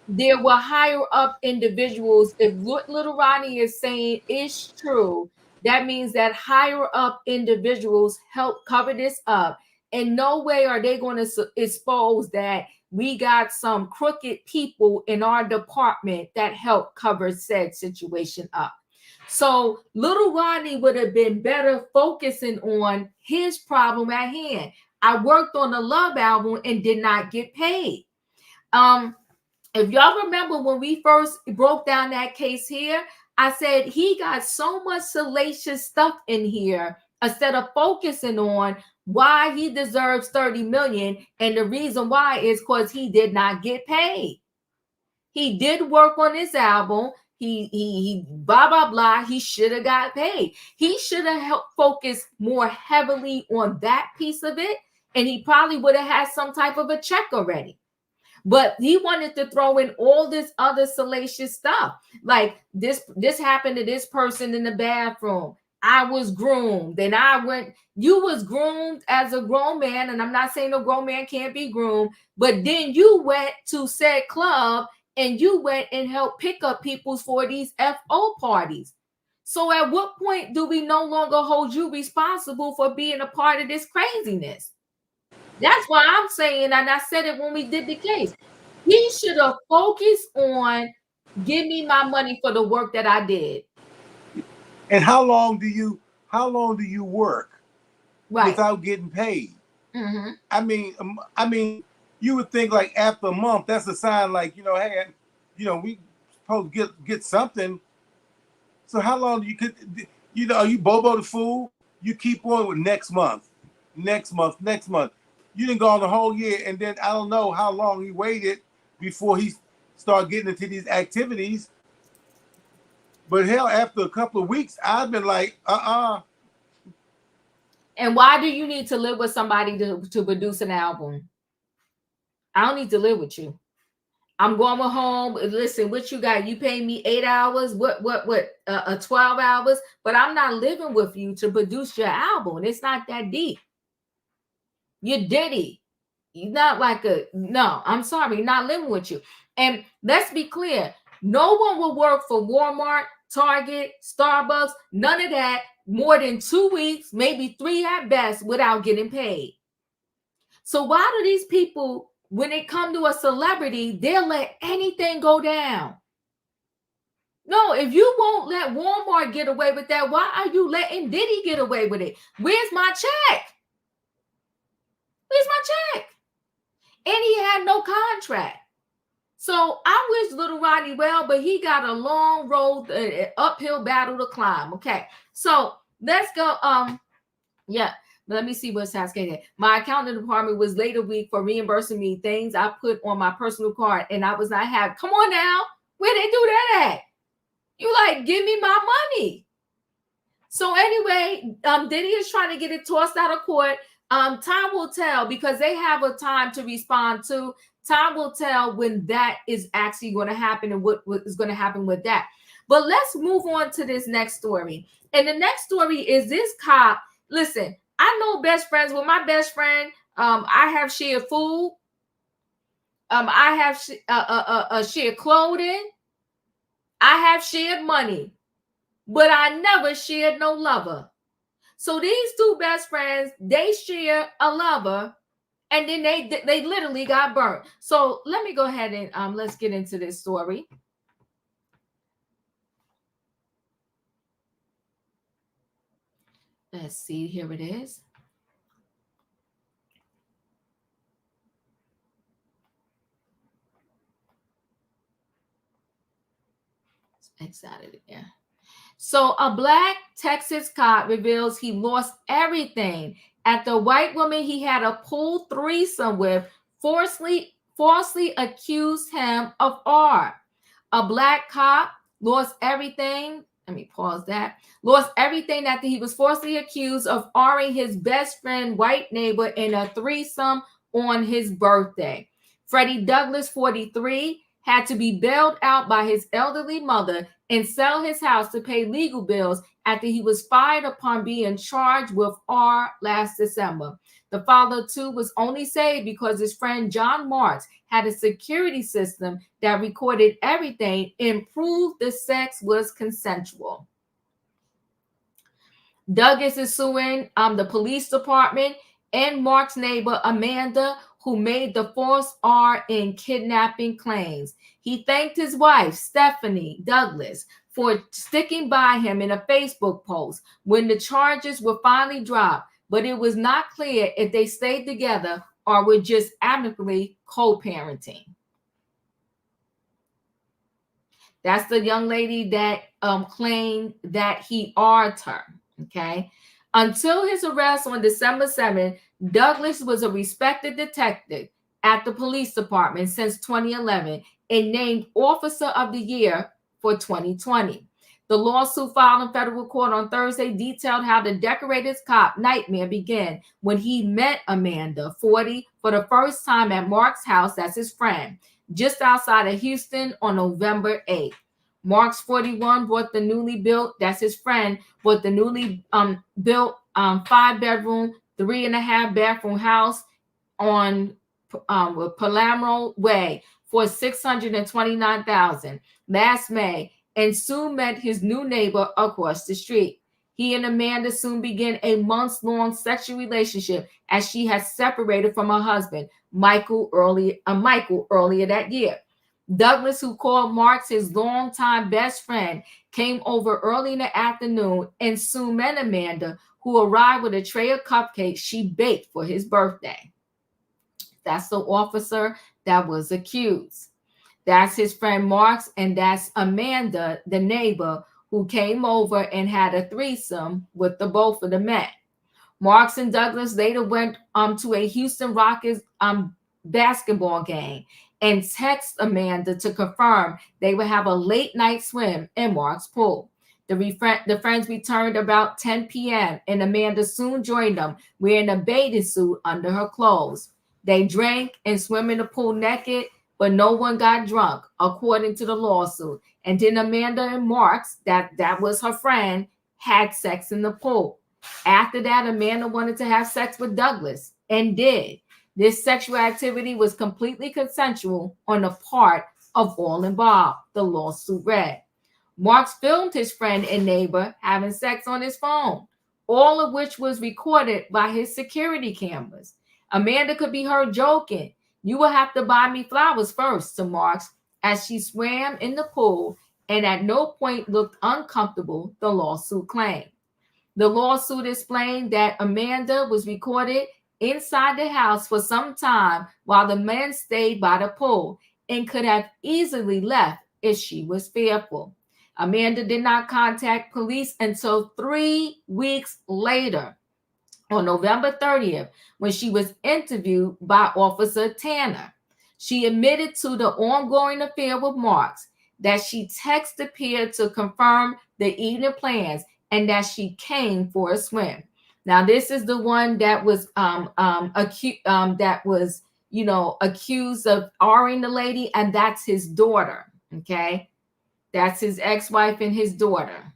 there were higher up individuals. If what Little Ronnie is saying is true, that means that higher up individuals help cover this up. In no way are they going to expose that we got some crooked people in our department that help cover said situation up. So Little Ronnie would have been better focusing on his problem at hand. I worked on the Love album and did not get paid. If y'all remember when we first broke down that case here, I said he got so much salacious stuff in here instead of focusing on why he deserves 30 million, and the reason why is because he did not get paid. He did work on his album. He blah blah blah. He should have got paid. He should have helped focus more heavily on that piece of it, and he probably would have had some type of a check already. But he wanted to throw in all this other salacious stuff. Like this happened to this person in the bathroom. I was groomed. Then you was groomed as a grown man. And I'm not saying no grown man can't be groomed. But then you went to said club and you went and helped pick up people for these FO parties. So at what point do we no longer hold you responsible for being a part of this craziness? That's why I'm saying, and I said it when we did the case, he should have focused on give me my money for the work that I did. And how long do you work without getting paid? Mm-hmm. I mean, you would think like after a month, that's a sign like, hey, we supposed to get something. So how long do are you Bobo the fool? You keep on with next month. You didn't go on the whole year, and then I don't know how long he waited before he started getting into these activities. But hell, after a couple of weeks, I've been like, And why do you need to live with somebody to produce an album? I don't need to live with you. I'm going home. Listen, what you got? You pay me 8 hours? What? 12 hours? But I'm not living with you to produce your album. It's not that deep. You're Diddy. You're not like no, I'm sorry, not living with you. And let's be clear, no one will work for Walmart, Target, Starbucks, none of that, more than 2 weeks, maybe 3 at best, without getting paid. So why do these people, when it come to a celebrity, they'll let anything go down? No, if you won't let Walmart get away with that, why are you letting Diddy get away with it? Where's my check? Where's my check? And he had no contract. So I wish Little Rodney well, but he got a long road, uphill battle to climb. Okay, so let's go. Let me see what's happening. My accounting department was late a week for reimbursing me things I put on my personal card, and I was not happy. Come on now, where they do that at? You like, give me my money. So anyway, Diddy is trying to get it tossed out of court. Time will tell, because they have a time to respond to. Time will tell when that is actually going to happen and what is going to happen with that. But let's move on to this next story. And the next story is this cop. Listen, I know best friends with my best friend. I have shared food. I have shared clothing. I have shared money, but I never shared no lover. So these two best friends, they share a lover, and then they literally got burnt. So let me go ahead and let's get into this story. Let's see, here it is. Excited again. So a Black Texas cop reveals he lost everything after a white woman he had a pool threesome with falsely accused him of R. A Black cop lost everything let me pause that. Lost everything after he was falsely accused of R-ing his best friend, white neighbor, in a threesome on his birthday. Freddie Douglass, 43, had to be bailed out by his elderly mother and sell his house to pay legal bills after he was fired upon being charged with R last December. The father, too, was only saved because his friend John Marks had a security system that recorded everything and proved the sex was consensual. Douglas is suing the police department and Mark's neighbor, Amanda, who made the false R in kidnapping claims. He thanked his wife, Stephanie Douglas, for sticking by him in a Facebook post when the charges were finally dropped, but it was not clear if they stayed together or were just amicably co-parenting. That's the young lady that claimed that he R'd her, okay? Until his arrest on December 7th, Douglas was a respected detective at the police department since 2011 and named Officer of the Year for 2020. The lawsuit filed in federal court on Thursday detailed how the decorated cop nightmare began when he met Amanda, 40, for the first time at Mark's house, that's his friend, just outside of Houston on November 8th. Marks, 41, bought the newly built, that's his friend, bought the newly built 5-bedroom, 3.5-bathroom house on Palomro Way for $629,000 last May, and soon met his new neighbor across the street. He and Amanda soon began a months-long sexual relationship as she had separated from her husband, Michael, earlier that year. Douglas, who called Marks his longtime best friend, came over early in the afternoon and soon met Amanda, who arrived with a tray of cupcakes she baked for his birthday. That's the officer that was accused. That's his friend Marks, and that's Amanda, the neighbor, who came over and had a threesome with the both of the men. Marks and Douglas later went to a Houston Rockets basketball game and text Amanda to confirm they would have a late night swim in Mark's pool. The friends returned about 10 p.m. and Amanda soon joined them wearing a bathing suit under her clothes. They drank and swam in the pool naked, but no one got drunk, according to the lawsuit. And then Amanda and Marks, that was her friend, had sex in the pool. After that, Amanda wanted to have sex with Douglas and did. This sexual activity was completely consensual on the part of all involved, the lawsuit read. Marks filmed his friend and neighbor having sex on his phone, all of which was recorded by his security cameras. Amanda could be heard joking, "You will have to buy me flowers first," to Marks as she swam in the pool and at no point looked uncomfortable, the lawsuit claimed. The lawsuit explained that Amanda was recorded inside the house for some time while the men stayed by the pool and could have easily left if she was fearful. Amanda did not contact police until 3 weeks later, on November 30th, when she was interviewed by Officer Tanner. She admitted to the ongoing affair with Marks, that she texted Pierre to confirm the evening plans, and that she came for a swim. Now, this is the one that was accused of R-ing the lady, and that's his daughter. Okay, that's his ex-wife and his daughter.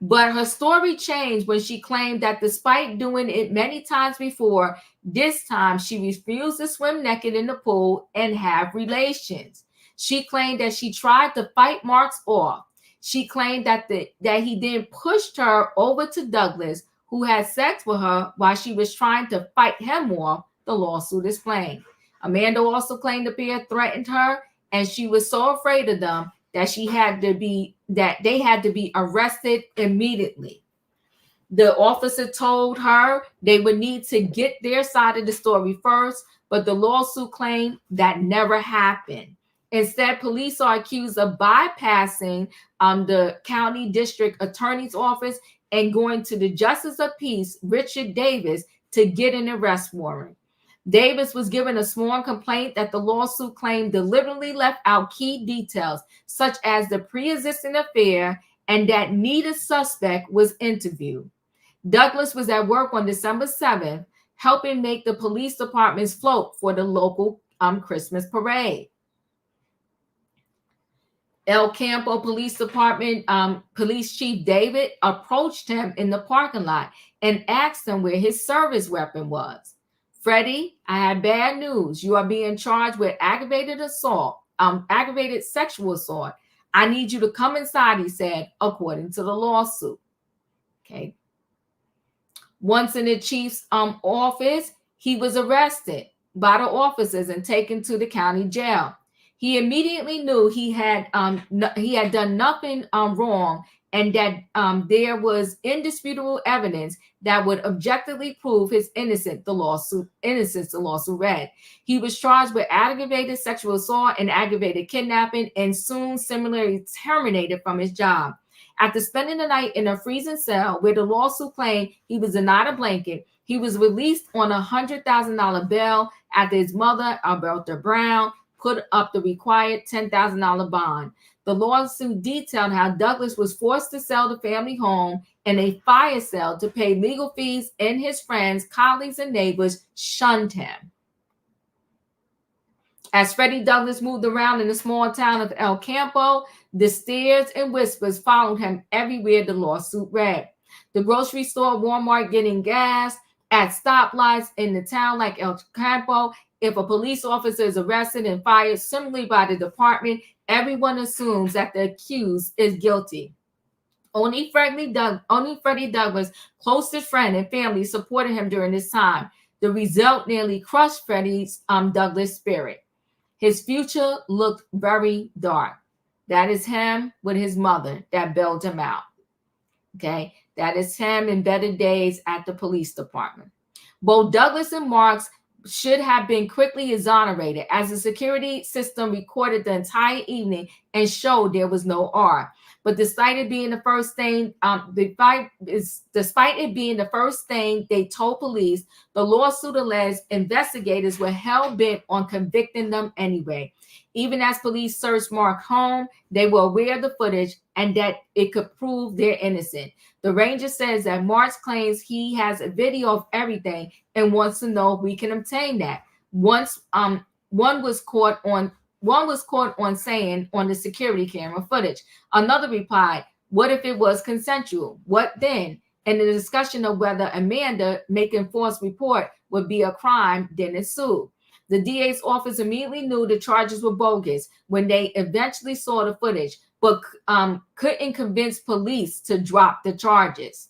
But her story changed when she claimed that despite doing it many times before, this time she refused to swim naked in the pool and have relations. She claimed that she tried to fight Marks off. She claimed that he then pushed her over to Douglas, who had sex with her while she was trying to fight him off, the lawsuit explained. Amanda also claimed the pair threatened her, and she was so afraid of them that they had to be arrested immediately. The officer told her they would need to get their side of the story first, but the lawsuit claimed that never happened. Instead, police are accused of bypassing the county district attorney's office and going to the Justice of Peace, Richard Davis, to get an arrest warrant. Davis was given a sworn complaint that the lawsuit claimed deliberately left out key details, such as the pre-existing affair and that neither suspect was interviewed. Douglas was at work on December 7th, helping make the police department's float for the local Christmas parade. El Campo Police Department Police Chief David approached him in the parking lot and asked him where his service weapon was. Freddie, I have bad news. You are being charged with aggravated assault, aggravated sexual assault. I need you to come inside, he said, according to the lawsuit. Okay. Once in the chief's office, he was arrested by the officers and taken to the county jail. He immediately knew he had done nothing wrong, and that there was indisputable evidence that would objectively prove his innocence. The lawsuit read. He was charged with aggravated sexual assault and aggravated kidnapping, and soon similarly terminated from his job. After spending the night in a freezing cell where the lawsuit claimed he was denied a blanket, he was released on a $100,000 bail after his mother, Alberta Brown, put up the required $10,000 bond. The lawsuit detailed how Douglas was forced to sell the family home and a fire sale to pay legal fees, and his friends, colleagues, and neighbors shunned him. As Freddie Douglas moved around in the small town of El Campo, the stares and whispers followed him everywhere, the lawsuit read. The grocery store, Walmart, getting gas, at stoplights in the town like El Campo. If a police officer is arrested and fired similarly by the department, everyone assumes that the accused is guilty. Only Freddie Douglas' closest friend and family supported him during this time. The result nearly crushed Freddie's Douglas' spirit. His future looked very dark. That is him with his mother that bailed him out. Okay, that is him in better days at the police department. Both Douglas and Marks should have been quickly exonerated, as the security system recorded the entire evening and showed there was no R. But despite it being the first thing, they told police, the lawsuit alleged investigators were hell-bent on convicting them anyway. Even as police searched Mark's home, they were aware of the footage and that it could prove they're innocent. The ranger says that Marks claims he has a video of everything and wants to know if we can obtain that. One was caught on saying on the security camera footage. Another replied, "What if it was consensual? What then?" And the discussion of whether Amanda making false report would be a crime then ensued. The DA's office immediately knew the charges were bogus when they eventually saw the footage, but couldn't convince police to drop the charges.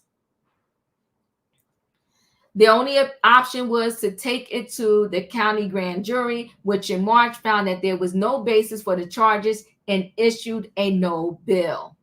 The only option was to take it to the county grand jury, which in March found that there was no basis for the charges and issued a no bill.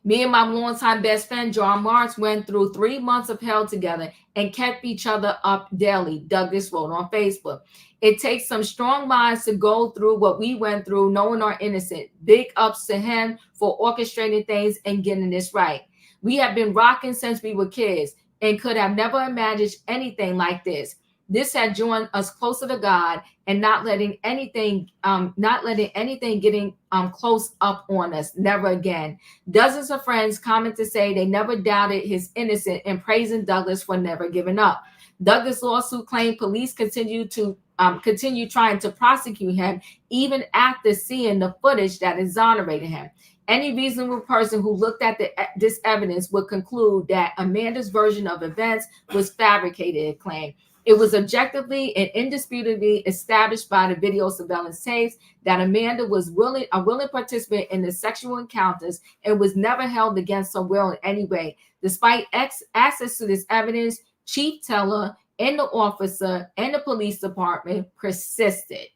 Me and my longtime best friend, John Marks, went through 3 months of hell together and kept each other up daily, Douglas wrote on Facebook. It takes some strong minds to go through what we went through, knowing our innocent. Big ups to him for orchestrating things and getting this right. We have been rocking since we were kids and could have never imagined anything like this. This had drawn us closer to God and not letting anything getting close up on us. Never again. Dozens of friends comment to say they never doubted his innocence and praising Douglas for never giving up. Douglas' lawsuit claimed police continue trying to prosecute him even after seeing the footage that exonerated him. Any reasonable person who looked at this evidence would conclude that Amanda's version of events was fabricated, it claimed. It was objectively and indisputably established by the video surveillance tapes that Amanda was a willing participant in the sexual encounters and was never held against her will in any way. Despite access to this evidence, Chief Teller and the officer and the police department persisted.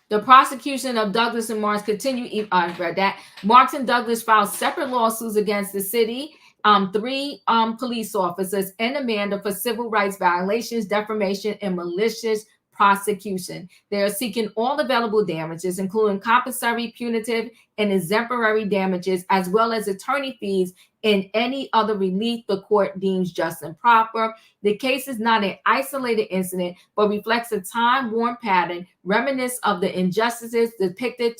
The prosecution of Douglas and Marks continued. I read that. Marks and Douglas filed separate lawsuits against the city, 3 police officers, and Amanda for civil rights violations, defamation, and malicious prosecution. They are seeking all available damages, including compulsory, punitive, and exemplary damages, as well as attorney fees and any other relief the court deems just and proper. The case is not an isolated incident, but reflects a time-worn pattern reminiscent of the injustices depicted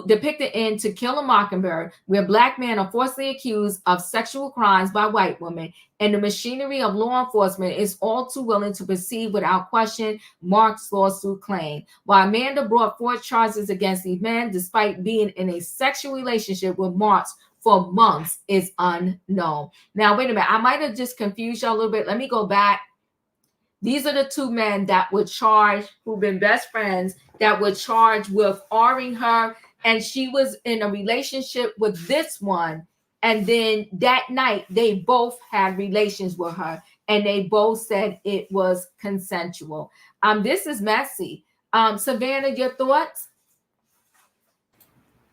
depicted in To Kill a Mockingbird, where Black men are falsely accused of sexual crimes by white women, and the machinery of law enforcement is all too willing to proceed without question Mark's lawsuit claim. While Amanda brought 4 charges against these men, despite being in a sexual relationship with Mark for months, is unknown. Now, wait a minute. I might have just confused y'all a little bit. Let me go back. These are the 2 men that were charged, who've been best friends, that were charged with R-ing her, and she was in a relationship with this one. And then that night, they both had relations with her, and they both said it was consensual. This is messy. Savannah, your thoughts?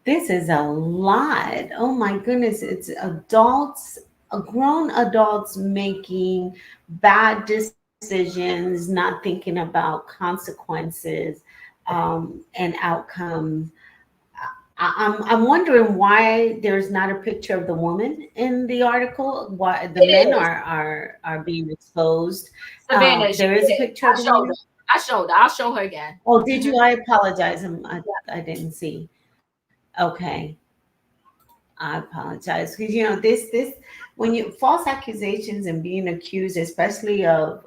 This is a lot. Oh my goodness. It's adults, grown adults making bad decisions, not thinking about consequences and outcomes. I'm wondering why there's not a picture of the woman in the article. Why the men are being exposed. Savannah, there is a picture of the woman. I showed her. I'll show her again. Oh, did you? I apologize. I didn't see. Okay. I apologize, because this when you false accusations and being accused, especially of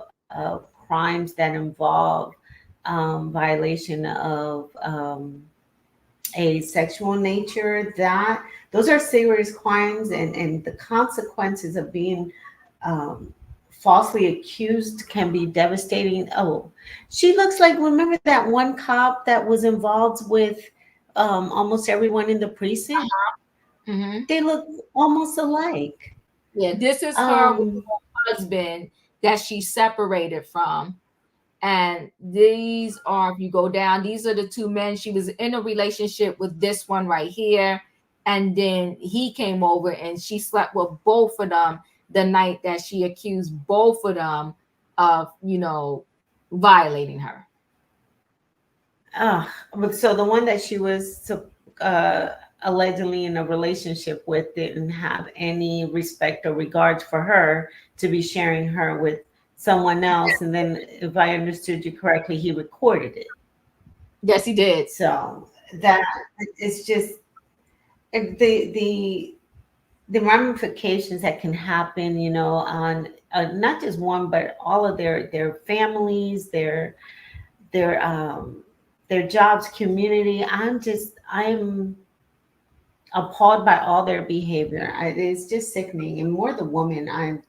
crimes that involve violation of a sexual nature, that those are serious crimes, and the consequences of being falsely accused can be devastating. Oh, she looks like, remember that one cop that was involved with almost everyone in the precinct? Mm-hmm. They look almost alike. Yeah, this is her husband that she separated from. And these are, if you go down, these are the 2 men. She was in a relationship with this one right here. And then he came over and she slept with both of them the night that she accused both of them of, violating her. So the one that she was allegedly in a relationship with didn't have any respect or regard for her to be sharing her with someone else. And then, if I understood you correctly, he recorded it. Yes, he did. So that it's just the ramifications that can happen, on not just one, but all of their families, their jobs, community. I'm appalled by all their behavior. It's just sickening. And more the woman,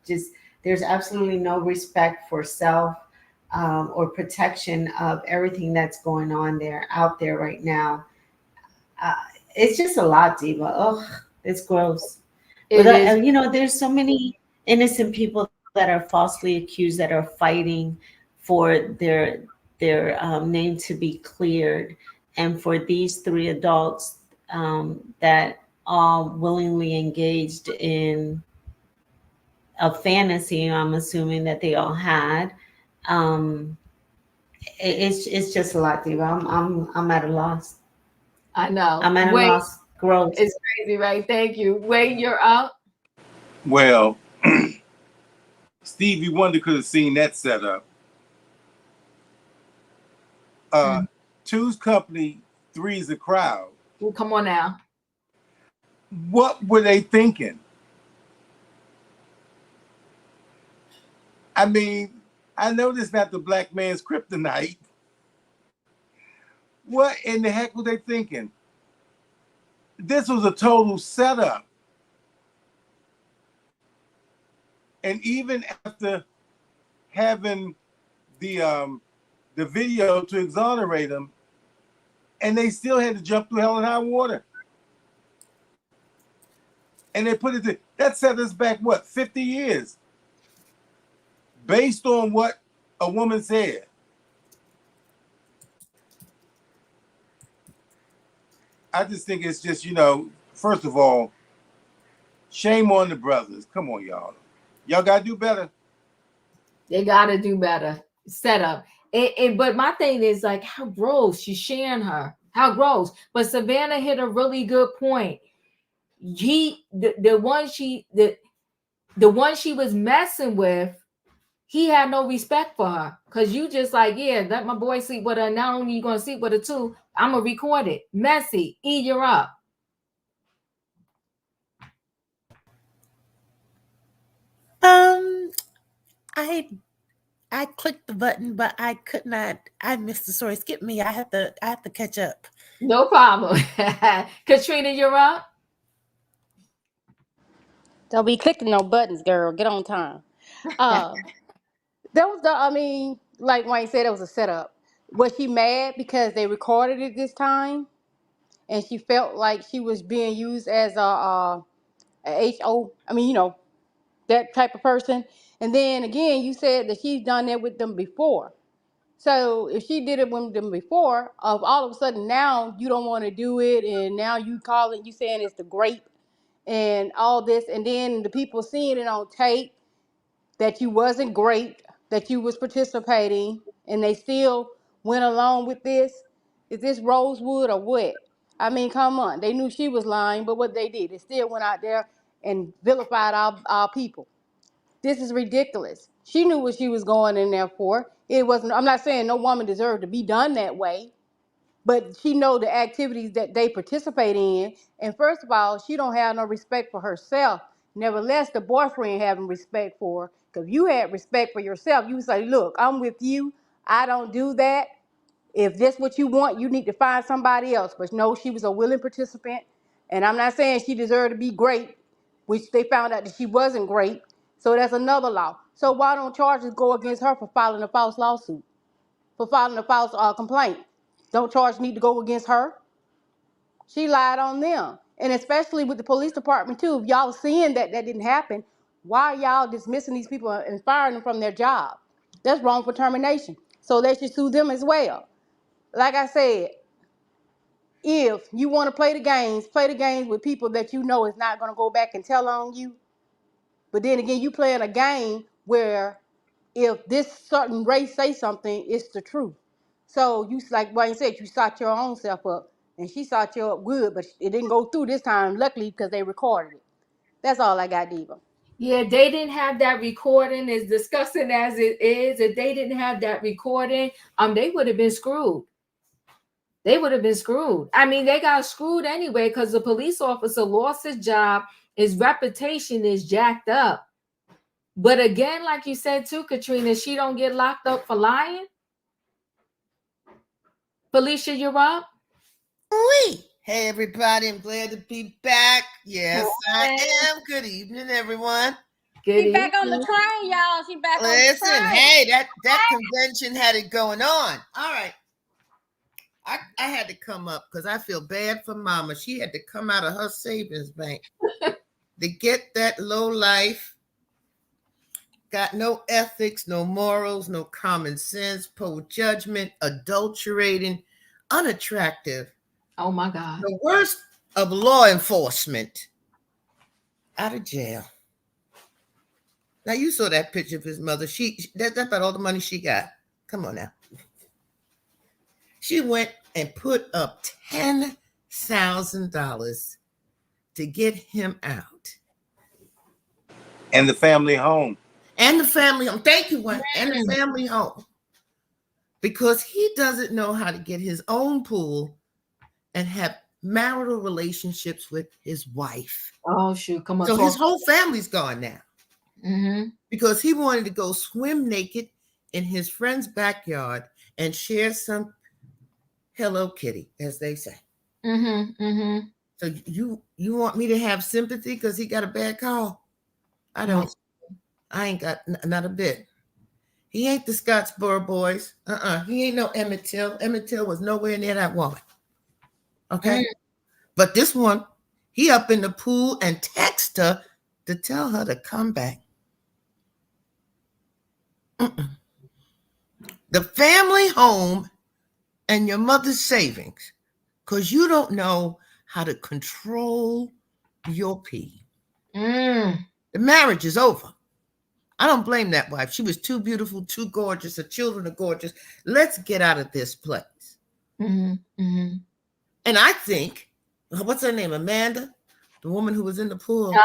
there's absolutely no respect for self or protection of everything that's going on out there right now. It's just a lot, Diva. Oh, it's gross. There's so many innocent people that are falsely accused, that are fighting for their name to be cleared, and for these 3 adults that all willingly engaged in a fantasy, I'm assuming that they all had. It's just a lot, Diva. I'm at a loss. I know. I'm at a loss. Gross. It's crazy, right? Thank you. Wade, you're up. Well, Stevie Wonder could have seen that setup. 2's company, 3's a crowd. Well, come on now. What were they thinking? I mean, I know this is not the Black man's kryptonite. What in the heck were they thinking? This was a total setup. And even after having the video to exonerate him, and they still had to jump through hell and high water. And they put it that set us back, 50 years? Based on what a woman said. I just think it's just, first of all, shame on the brothers. Come on, y'all. Y'all got to do better. They got to do better. setup. But my thing is like, how gross she's sharing her. How gross. But Savannah hit a really good point. The one she was messing with, he had no respect for her. Cause you just like, yeah, let my boy sleep with her. Not only you gonna sleep with her too, I'm gonna record it. Messy, eat her up. I clicked the button, but I could not. I missed the story. Skip me. I have to catch up. No problem. Katrina, you're up. Don't be clicking no buttons, girl. Get on time. That was like Wayne said, it was a setup. Was she mad because they recorded it this time, and she felt like she was being used as a HO? I mean, that type of person. And then again, you said that she's done that with them before. So if she did it with them before, of all of a sudden now you don't want to do it, and now you saying it's the grape and all this, and then the people seeing it on tape that you wasn't great, that you was participating, and they still went along with this. Is this Rosewood or what? I mean, come on. They knew she was lying, but what they did, they still went out there and vilified our people. This is ridiculous. She knew what she was going in there for. It wasn't. I'm not saying no woman deserved to be done that way, but she know the activities that they participate in. And first of all, she don't have no respect for herself. Nevertheless, the boyfriend having respect for her. Because you had respect for yourself, you say, look, I'm with you. I don't do that. If that's what you want, you need to find somebody else. But no, she was a willing participant. And I'm not saying she deserved to be great, which they found out that she wasn't great. So that's another law. So why don't charges go against her for filing a false lawsuit, for filing a false complaint? Don't charge need to go against her? She lied on them. And especially with the police department too. If y'all seeing that didn't happen, why are y'all dismissing these people and firing them from their job? That's wrongful termination. So they should sue them as well. Like I said, if you want to play the games with people that you know is not going to go back and tell on you. But then again, you playing a game where if this certain race say something, it's the truth. So you, like Wayne said, you sought your own self up, and she sought you up good, but it didn't go through this time, luckily, because they recorded it. That's all I got, Diva. Yeah, they didn't have that recording. As disgusting as it is, if they didn't have that recording, they would have been screwed. They would have been screwed. I mean, they got screwed anyway because the police officer lost his job. His reputation is jacked up. But again, like you said too, Katrina, she don't get locked up for lying. Felicia, you're up. Hey, everybody. I'm glad to be back. Yes, I am. Good evening, everyone. She back on the train, y'all. She back on the train. Listen, hey, that convention had it going on. All right. I had to come up because I feel bad for Mama. She had to come out of her savings bank to get that low life. Got no ethics, no morals, no common sense, poor judgment, adulterating, unattractive. Oh my God. The worst of law enforcement out of jail. Now you saw that picture of his mother. That's about all the money she got. Come on now. She went and put up $10,000 to get him out. And the family home. And the family home. Thank you, Wayne. And the family home. Because he doesn't know how to get his own pool and have marital relationships with his wife. Oh, shoot. Come on. So his whole family's gone now. Mm-hmm. Because he wanted to go swim naked in his friend's backyard and share some Hello Kitty, as they say. Mm-hmm. Mm-hmm. So you want me to have sympathy because he got a bad call? I don't. I ain't got not a bit. He ain't the Scottsboro Boys. He ain't no Emmett Till. Emmett Till was nowhere near that woman. Okay? But this one, he up in the pool and text her to tell her to come back. The family home and your mother's savings, because you don't know how to control your pee. The marriage is over. I don't blame that wife. She was too beautiful, too gorgeous. Her children are gorgeous. Let's get out of this place. And I think, what's her name? Amanda, the woman who was in the pool.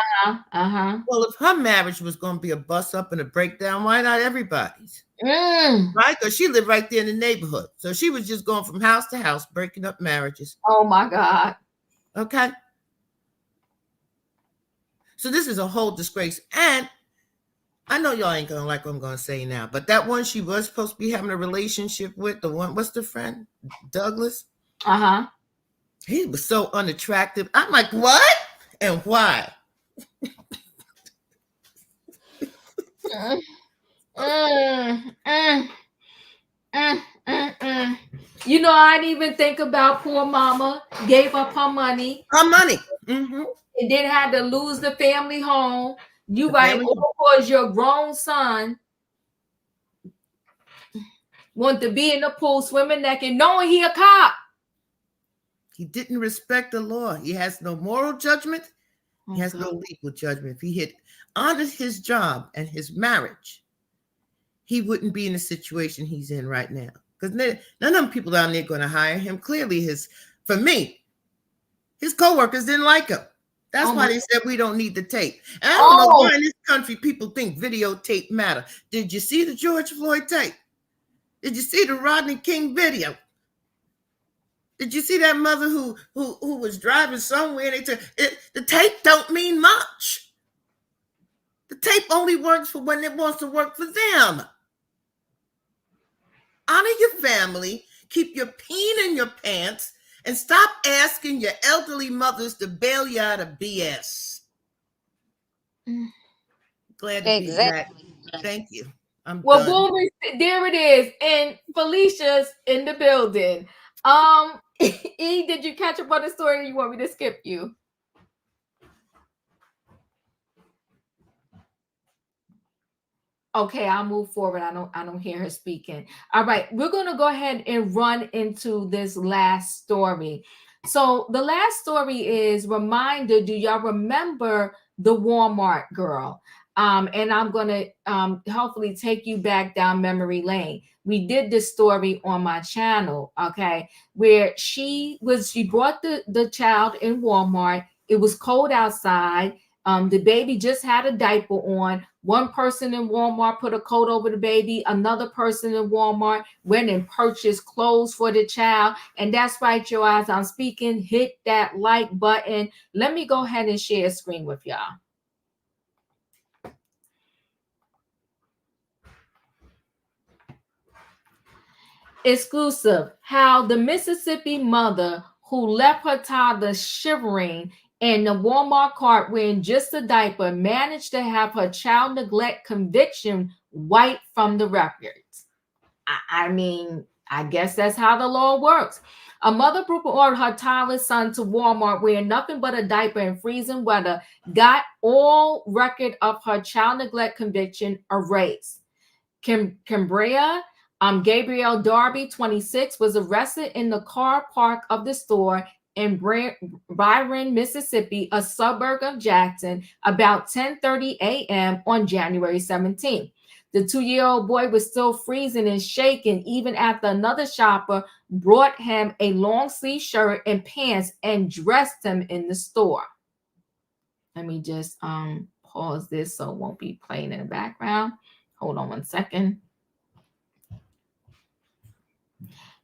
Well, if her marriage was going to be a bust up and a breakdown, why not everybody's? Right? Because she lived right there in the neighborhood. So she was just going from house to house, breaking up marriages. Oh my God. Okay. So this is a whole disgrace. And I know y'all ain't gonna like what I'm gonna say now, but that one she was supposed to be having a relationship with, the one, what's the friend? Douglas? He was so unattractive. I'm like, what? And why? You know, I didn't even think about poor mama gave up her money. And then had to lose the family home. You right, because your grown son want to be in the pool swimming naked, knowing he a cop. He didn't respect the law. He has no moral judgment. He has no legal judgment. If he had honored his job and his marriage, he wouldn't be in the situation he's in right now. Because none of them people down there are going to hire him. Clearly, his co-workers didn't like him. That's why they said we don't need the tape. And I don't know why in this country people think videotape matter. Did you see the George Floyd tape? Did you see the Rodney King video? Did you see that mother who was driving somewhere? The tape don't mean much. The tape only works for when it wants to work for them. Honor your family. Keep your peen in your pants. And stop asking your elderly mothers to bail you out of BS. Glad to be back. Thank you. Well, boom, there it is. And Felicia's in the building. E, did you catch up on the story or you want me to skip you? Okay, I'll move forward. I don't hear her speaking. All right, we're going to go ahead and run into this last story. So the last story is reminder. Do y'all remember the Walmart girl? And I'm going to hopefully take you back down memory lane. We did this story on my channel, okay, where she brought the child in Walmart. It was cold outside. The baby just had a diaper on. One person in Walmart put a coat over the baby. Another person in Walmart went and purchased clothes for the child. And that's right, yo, as I'm speaking, hit that like button. Let me go ahead and share a screen with y'all. Exclusive, how the Mississippi mother who left her toddler shivering in the Walmart cart wearing just a diaper managed to have her child neglect conviction wiped from the records. I mean, I guess that's how the law works. A mother who ordered her toddler's son to Walmart wearing nothing but a diaper in freezing weather got all record of her child neglect conviction erased. Cambria Gabrielle Darby, 26, was arrested in the car park of the store in Byron, Mississippi, a suburb of Jackson, about 10:30 a.m. on January 17th. The 2-year-old boy was still freezing and shaking even after another shopper brought him a long sleeve shirt and pants and dressed him in the store. Let me just pause this so it won't be playing in the background. Hold on one second.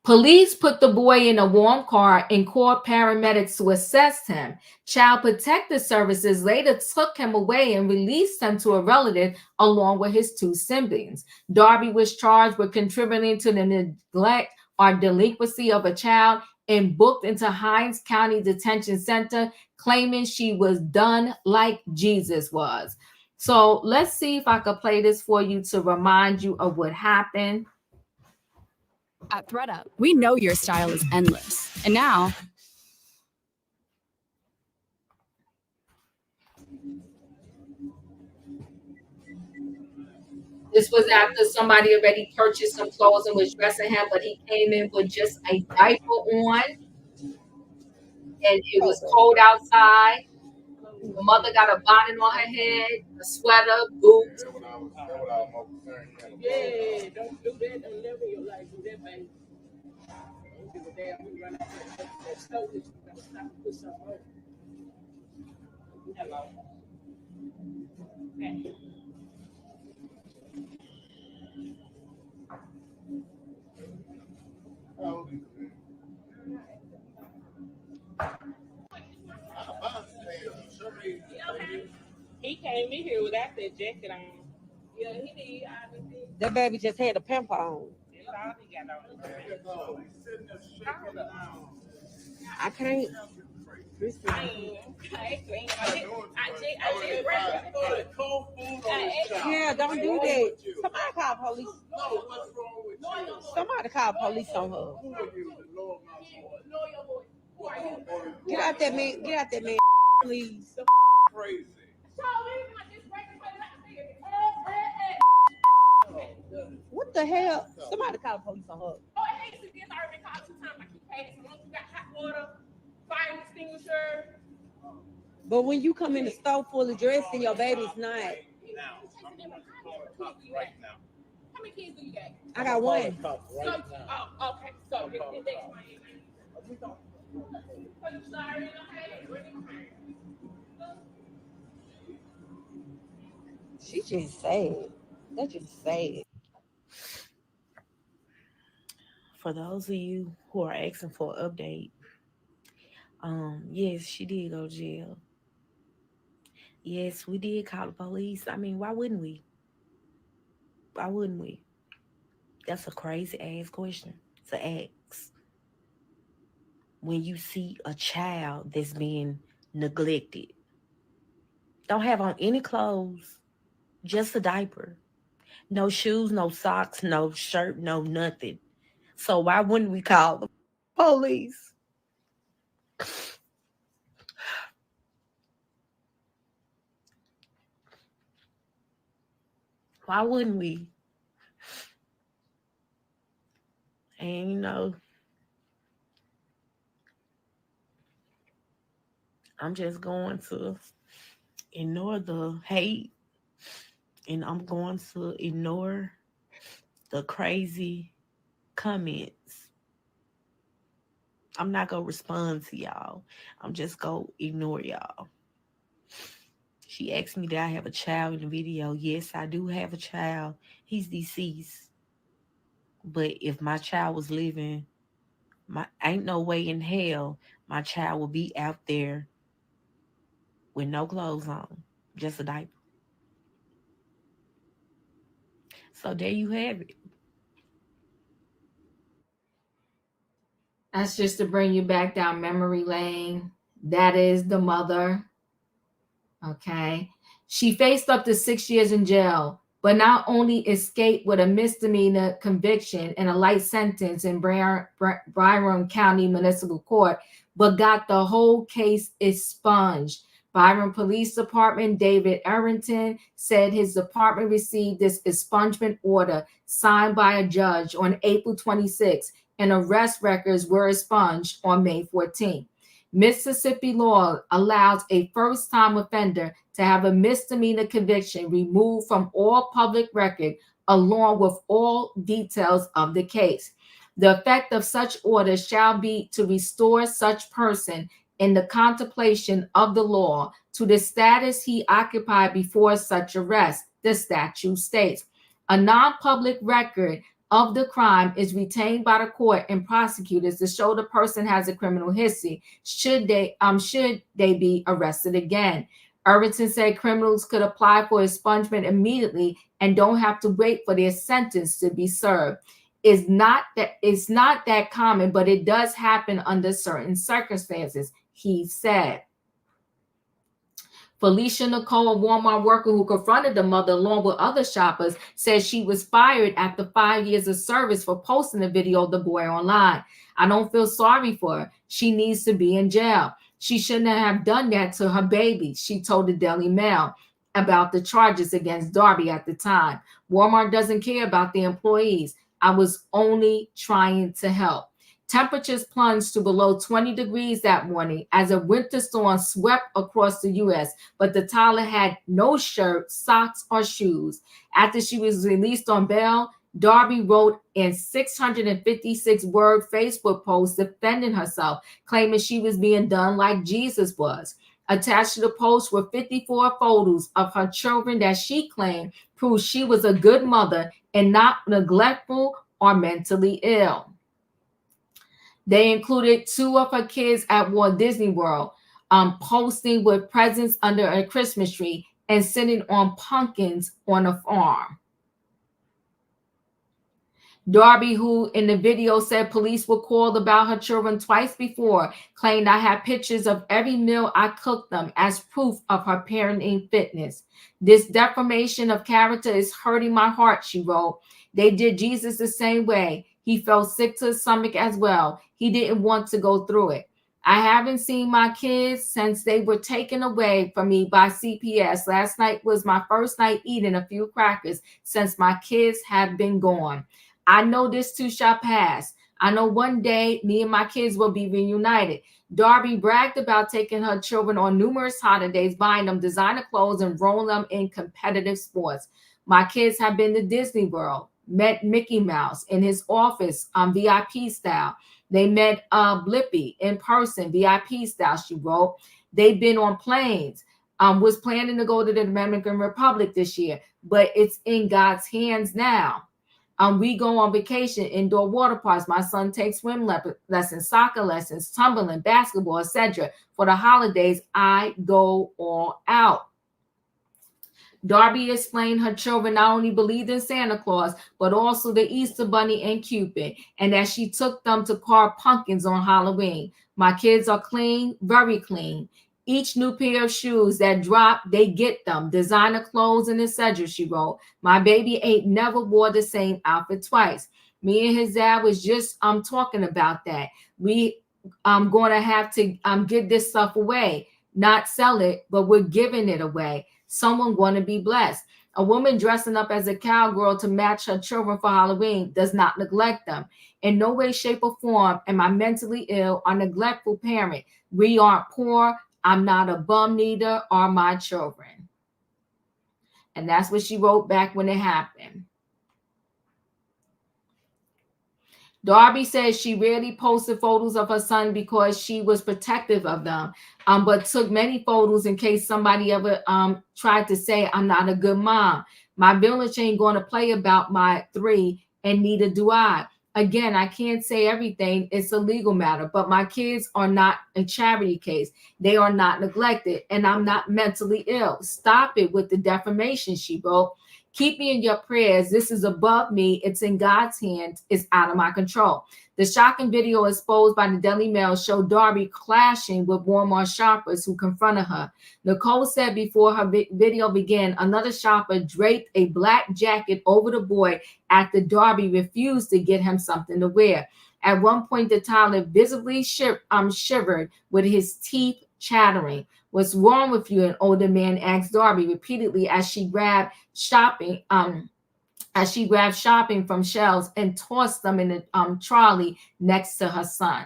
Police put the boy in a warm car and called paramedics to assess him. Child Protective Services later took him away and released him to a relative along with his 2 siblings. Darby was charged with contributing to the neglect or delinquency of a child and booked into Hinds County Detention Center, claiming she was done like Jesus was. So let's see if I could play this for you to remind you of what happened. At ThredUp, we know your style is endless. And now, this was after somebody already purchased some clothes and was dressing him, but he came in with just a diaper on, and it was cold outside. The mother got a bonnet on her head, a sweater, boots. Yeah, don't do that. Don't never in your life do that, baby. Don't give a damn who run out that stove that you gotta stop and put something on. Hello. Okay. He came in here without that jacket on. Yeah, he did. That baby just had a pimp on. That's all he got on. I can't. Yeah, don't do that. Somebody call police. Somebody call police on her. Get out that man. Get out that man, please. Crazy. What the hell? Somebody call police on her. Fire extinguisher. But when you come in the store full of dress and your baby's not. Right now. How many kids do you got? I got one. Okay. So She just sad. That's just sad. For those of you who are asking for an update, yes, she did go to jail. Yes, we did call the police. I mean, why wouldn't we? Why wouldn't we? That's a crazy ass question to ask. When you see a child that's being neglected, don't have on any clothes, just a diaper. No shoes, no socks, no shirt, no nothing. So why wouldn't we call the police? Why wouldn't we? And you know, I'm just going to ignore the hate, and I'm going to ignore the crazy comments. I'm not going to respond to y'all. I'm just going to ignore y'all. She asked me, did I have a child in the video? Yes, I do have a child. He's deceased. But if my child was living, ain't no way in hell my child will be out there with no clothes on, just a diaper. So there you have it. That's just to bring you back down memory lane. That is the mother. Okay. She faced up to 6 years in jail, but not only escaped with a misdemeanor conviction and a light sentence in Byron County Municipal Court, but got the whole case expunged. Byron Police Department David Arrington said his department received this expungement order signed by a judge on April 26, and arrest records were expunged on May 14. Mississippi law allows a first-time offender to have a misdemeanor conviction removed from all public record along with all details of the case. The effect of such order shall be to restore such person in the contemplation of the law to the status he occupied before such arrest, the statute states. A non-public record of the crime is retained by the court and prosecutors to show the person has a criminal history should they be arrested again. Irvington said criminals could apply for expungement immediately and don't have to wait for their sentence to be served. It's not that common, but it does happen under certain circumstances, he said. Felicia Nicole, a Walmart worker who confronted the mother along with other shoppers, said she was fired after 5 years of service for posting a video of the boy online. I don't feel sorry for her. She needs to be in jail. She shouldn't have done that to her baby, she told the Daily Mail about the charges against Darby at the time. Walmart doesn't care about the employees. I was only trying to help. Temperatures plunged to below 20 degrees that morning as a winter storm swept across the U.S., but the toddler had no shirt, socks, or shoes. After she was released on bail, Darby wrote a 656-word Facebook post defending herself, claiming she was being done like Jesus was. Attached to the post were 54 photos of her children that she claimed proved she was a good mother and not neglectful or mentally ill. They included 2 of her kids at Walt Disney World, posting with presents under a Christmas tree and sitting on pumpkins on a farm. Darby, who in the video said police were called about her children twice before, claimed I had pictures of every meal I cooked them as proof of her parenting fitness. This defamation of character is hurting my heart, she wrote. They did Jesus the same way. He felt sick to his stomach as well. He didn't want to go through it. I haven't seen my kids since they were taken away from me by CPS. Last night was my first night eating a few crackers since my kids have been gone. I know this too shall pass. I know one day me and my kids will be reunited. Darby bragged about taking her children on numerous holidays, buying them designer clothes and rolling them in competitive sports. My kids have been to Disney World, met Mickey Mouse in his office on VIP style. They met Blippi in person, VIP style, she wrote. They've been on planes. Was planning to go to the Dominican Republic this year, but it's in God's hands now. We go on vacation, indoor water parks. My son takes swim lessons, soccer lessons, tumbling, basketball, etc. For the holidays, I go all out. Darby explained her children not only believed in Santa Claus, but also the Easter Bunny and Cupid, and that she took them to carve pumpkins on Halloween. My kids are clean, very clean. Each new pair of shoes that drop, they get them. Designer clothes and etc., she wrote. My baby ain't never wore the same outfit twice. Me and his dad was just talking about that. We going to have to give this stuff away, not sell it, but we're giving it away. Someone going to be blessed. A woman dressing up as a cowgirl to match her children for Halloween does not neglect them. In no way, shape, or form am I mentally ill or neglectful parent. We aren't poor. I'm not a bum, neither are my children. And that's what she wrote back when it happened. Darby says she rarely posted photos of her son because she was protective of them, but took many photos in case somebody ever tried to say I'm not a good mom. My village ain't going to play about my 3, and neither do I. Again, I can't say everything. It's a legal matter, but my kids are not a charity case. They are not neglected, and I'm not mentally ill. Stop it with the defamation, she wrote. Keep me in your prayers. This is above me. It's in God's hands. It's out of my control. The shocking video exposed by the Daily Mail showed Darby clashing with Walmart shoppers who confronted her. Nicole said before her video began, another shopper draped a black jacket over the boy after Darby refused to get him something to wear. At one point, the toddler visibly shivered with his teeth chattering. What's wrong with you? An older man asked Darby repeatedly as she grabbed shopping from shelves and tossed them in the trolley next to her son.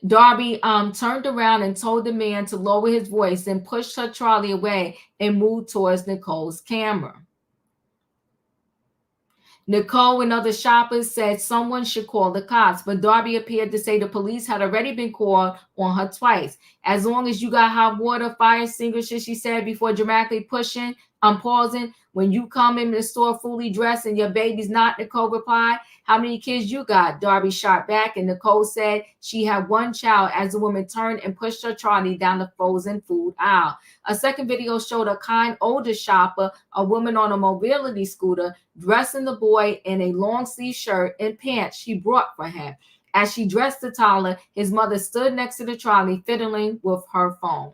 Darby turned around and told the man to lower his voice and pushed her trolley away and moved towards Nicole's camera. Nicole and other shoppers said someone should call the cops, but Darby appeared to say the police had already been called on her twice. As long as you got hot water, fire extinguisher, she said before dramatically pushing, pausing. When you come in the store fully dressed and your baby's not, Nicole replied. How many kids you got? Darby shot back, and Nicole said she had one child as the woman turned and pushed her trolley down the frozen food aisle. A second video showed a kind older shopper, a woman on a mobility scooter, dressing the boy in a long sleeve shirt and pants she brought for him. As she dressed the toddler, his mother stood next to the trolley, fiddling with her phone.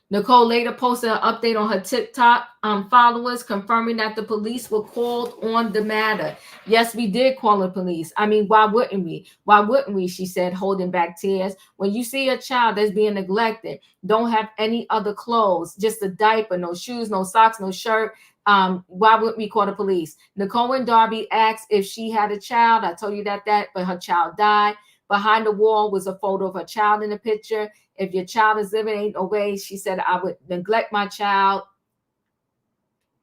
Nicole later posted an update on her TikTok followers, confirming that the police were called on the matter. Yes, we did call the police. I mean, why wouldn't we? Why wouldn't we? She said, holding back tears. When you see a child that's being neglected, don't have any other clothes, just a diaper, no shoes, no socks, no shirt, Why would we call the police? Nicole and Darby asked if she had a child. I told you that, but her child died. Behind the wall was a photo of her child in the picture. If your child is living, ain't no way. She said, I would neglect my child.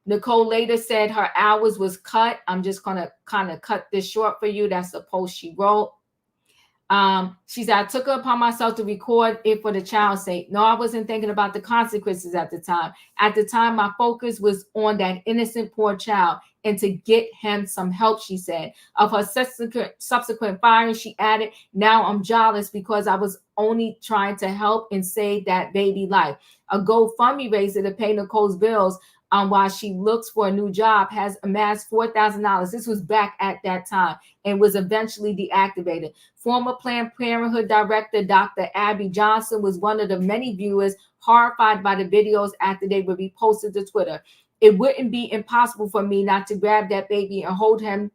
Nicole later said her hours was cut. I'm just going to kind of cut this short for you. That's the post she wrote. She said, I took it upon myself to record it for the child's sake. No, I wasn't thinking about the consequences at the time. At the time, my focus was on that innocent poor child and to get him some help, she said. Of her subsequent firing, she added, now I'm jealous because I was only trying to help and save that baby life. A GoFundMe raiser to pay Nicole's bills while she looks for a new job has amassed $4,000. This was back at that time and was eventually deactivated. Former Planned Parenthood director Dr. Abby Johnson was one of the many viewers horrified by the videos after they were reposted to Twitter. It wouldn't be impossible for me not to grab that baby and hold him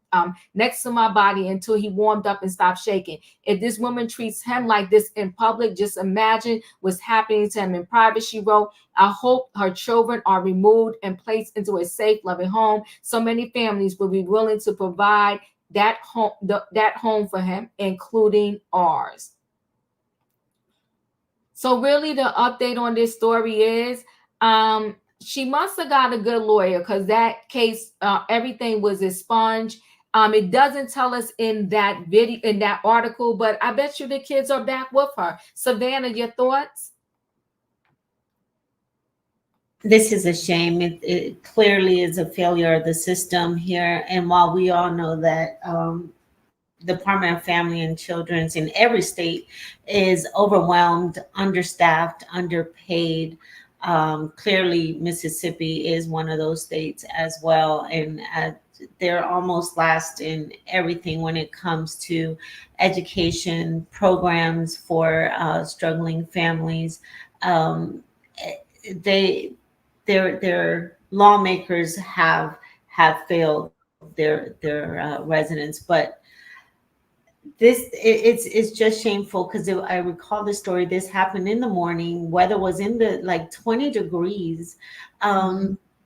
next to my body until he warmed up and stopped shaking. If this woman treats him like this in public, just imagine what's happening to him in private, she wrote. I hope her children are removed and placed into a safe, loving home. So many families will be willing to provide that home for him, including ours. So really the update on this story is she must have got a good lawyer because that case, everything was expunged. It doesn't tell us in that video, in that article, but I bet you the kids are back with her. Savannah, your thoughts? This is a shame. It clearly is a failure of the system here. And while we all know that Department of Family and Children's in every state is overwhelmed, understaffed, underpaid, clearly Mississippi is one of those states as well. And they're almost last in everything when it comes to education programs for struggling families. Their lawmakers have failed their residents, but it's just shameful because I recall the story. This happened in the morning. Weather was in the like 20 degrees.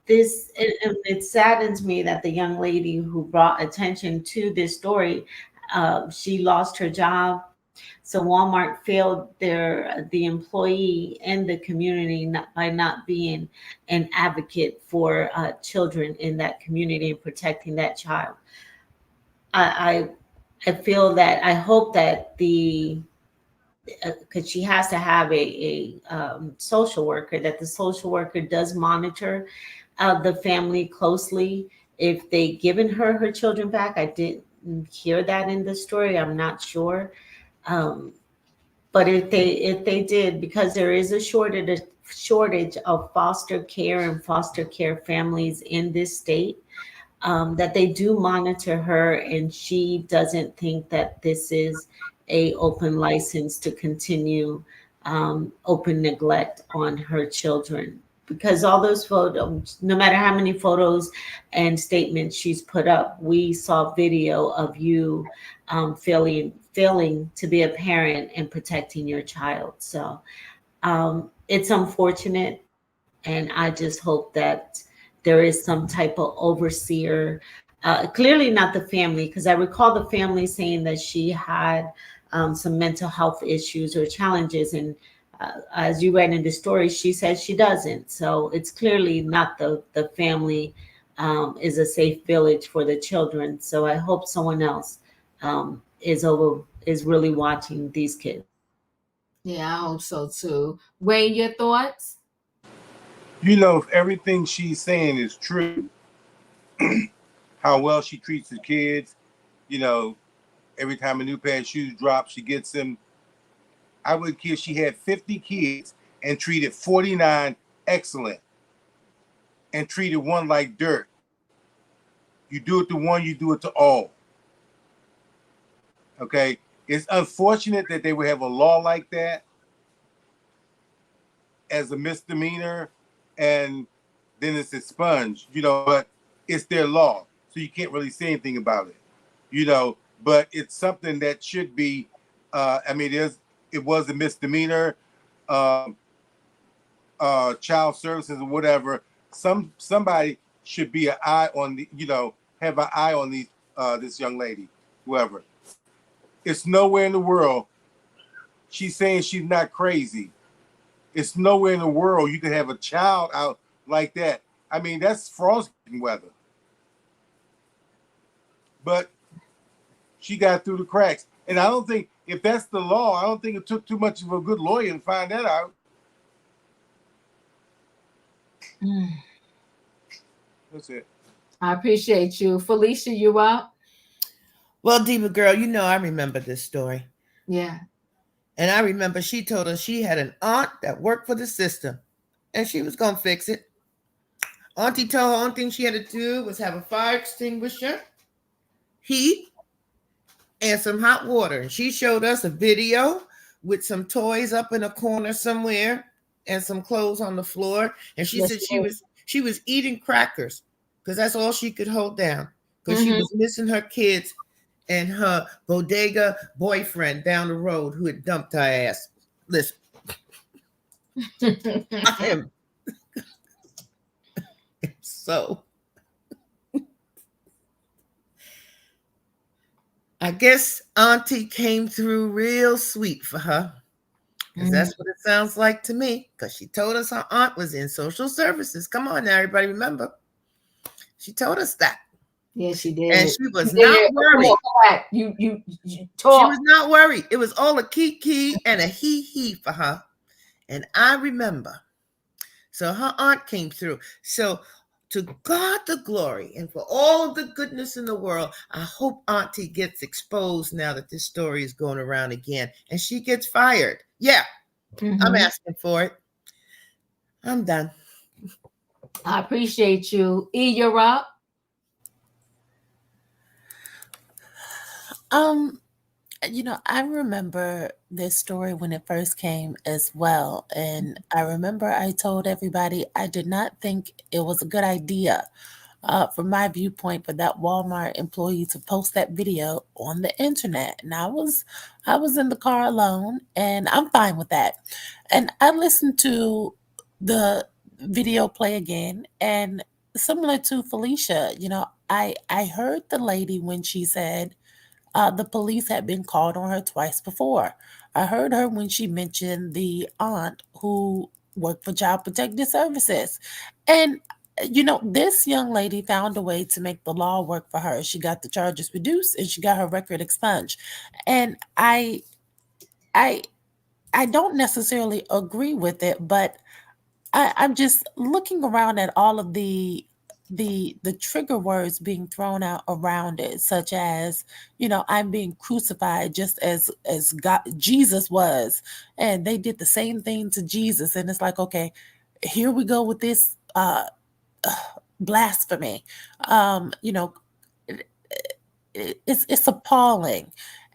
It saddens me that the young lady who brought attention to this story, she lost her job. So Walmart failed the employee and the community by not being an advocate for children in that community and protecting that child. I feel that I hope that because she has to have a social worker, that the social worker does monitor the family closely. If they given her children back, I didn't hear that in the story. I'm not sure. But if they did, because there is a shortage of foster care and foster care families in this state, that they do monitor her, and she doesn't think that this is a open license to continue open neglect on her children. Because all those photos, no matter how many photos and statements she's put up, we saw video of you failing to be a parent and protecting your child. So it's unfortunate, and I just hope that there is some type of overseer, clearly not the family, because I recall the family saying that she had some mental health issues or challenges, and as you read in the story, she says she doesn't. So it's clearly not the family is a safe village for the children. So I hope someone else is really watching these kids. Yeah, I hope so too. Wayne, your thoughts? You know, if everything she's saying is true, how well she treats the kids, you know, every time a new pair of shoes drops, she gets them. I would care she had 50 kids and treated 49 excellent and treated one like dirt. You do it to one, you do it to all. Okay? It's unfortunate that they would have a law like that as a misdemeanor and then it's expunged, you know, but it's their law. So you can't really say anything about it, you know, but it's something that should be, I mean, it was a misdemeanor, child services or whatever. Somebody should be an eye on the, have an eye on these this young lady, whoever. It's nowhere in the world. She's saying she's not crazy. It's nowhere in the world you can have a child out like that. I mean, that's frostbitten weather. But she got through the cracks. And I don't think, if that's the law, I don't think it took too much of a good lawyer to find that out. That's it. I appreciate you. Felicia, you up? Well, Diva girl, I remember this story. Yeah. And I remember she told us she had an aunt that worked for the system and she was going to fix it. Auntie told her only thing she had to do was have a fire extinguisher, heat, and some hot water. And she showed us a video with some toys up in a corner somewhere and some clothes on the floor. And she said she was eating crackers because that's all she could hold down because she was missing her kids and her bodega boyfriend down the road who had dumped her ass. Listen, I am so. I guess Auntie came through real sweet for her. Because that's what it sounds like to me. Because she told us her aunt was in social services. Come on now, everybody, remember. She told us that. Yeah, she did. And she was not worried. You talk. She was not worried. It was all a kiki and a hee for her. And I remember. So her aunt came through. So to God the glory and for all the goodness in the world, I hope Auntie gets exposed now that this story is going around again and she gets fired. Yeah, I'm asking for it. I'm done. I appreciate you. E, you're up. I remember this story when it first came as well. And I remember I told everybody I did not think it was a good idea, from my viewpoint, for that Walmart employee to post that video on the internet. And I was in the car alone, and I'm fine with that. And I listened to the video play again, and similar to Felicia, I heard the lady when she said, the police had been called on her twice before. I heard her when she mentioned the aunt who worked for Child Protective Services. And, this young lady found a way to make the law work for her. She got the charges reduced and she got her record expunged. And I don't necessarily agree with it, but I'm just looking around at all of the trigger words being thrown out around it, such as, I'm being crucified just as God, Jesus was, and they did the same thing to Jesus. And it's like, okay, here we go with this blasphemy. It's appalling.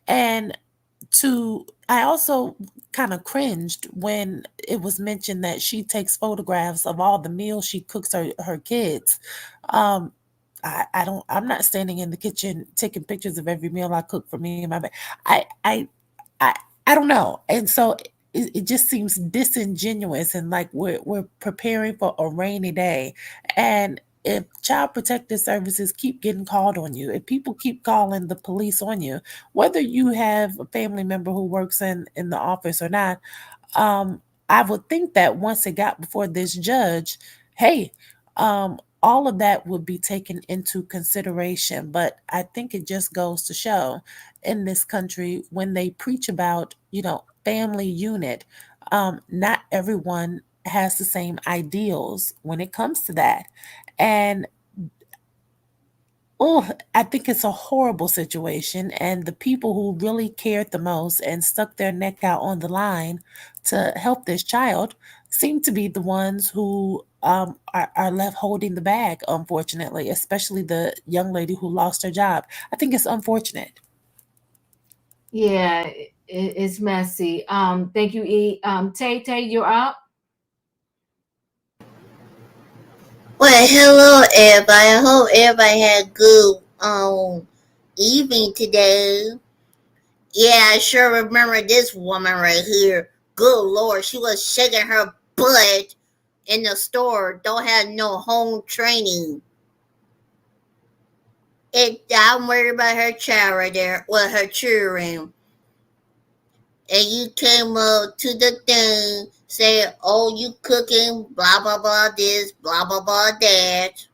And I also kind of cringed when it was mentioned that she takes photographs of all the meals she cooks her kids. I'm not standing in the kitchen taking pictures of every meal I cook for me and my baby. I don't know. And so it just seems disingenuous and like we're preparing for a rainy day. And if Child Protective Services keep getting called on you, if people keep calling the police on you, whether you have a family member who works in the office or not, I would think that once it got before this judge, hey, all of that would be taken into consideration. But I think it just goes to show in this country, when they preach about, family unit, not everyone has the same ideals when it comes to that. And I think it's a horrible situation. And the people who really cared the most and stuck their neck out on the line to help this child seem to be the ones who are left holding the bag, unfortunately, especially the young lady who lost her job. I think it's unfortunate. Yeah, it's messy. Thank you, E. Tay, you're up. Well, hello everybody. I hope everybody had a good evening today. Yeah, I sure remember this woman right here. Good Lord, she was shaking her butt in the store. Don't have no home training. I'm worried about her child right there, well, her children. And you came up to the thing, say, oh, you cooking, blah, blah, blah, this, blah, blah, blah, that.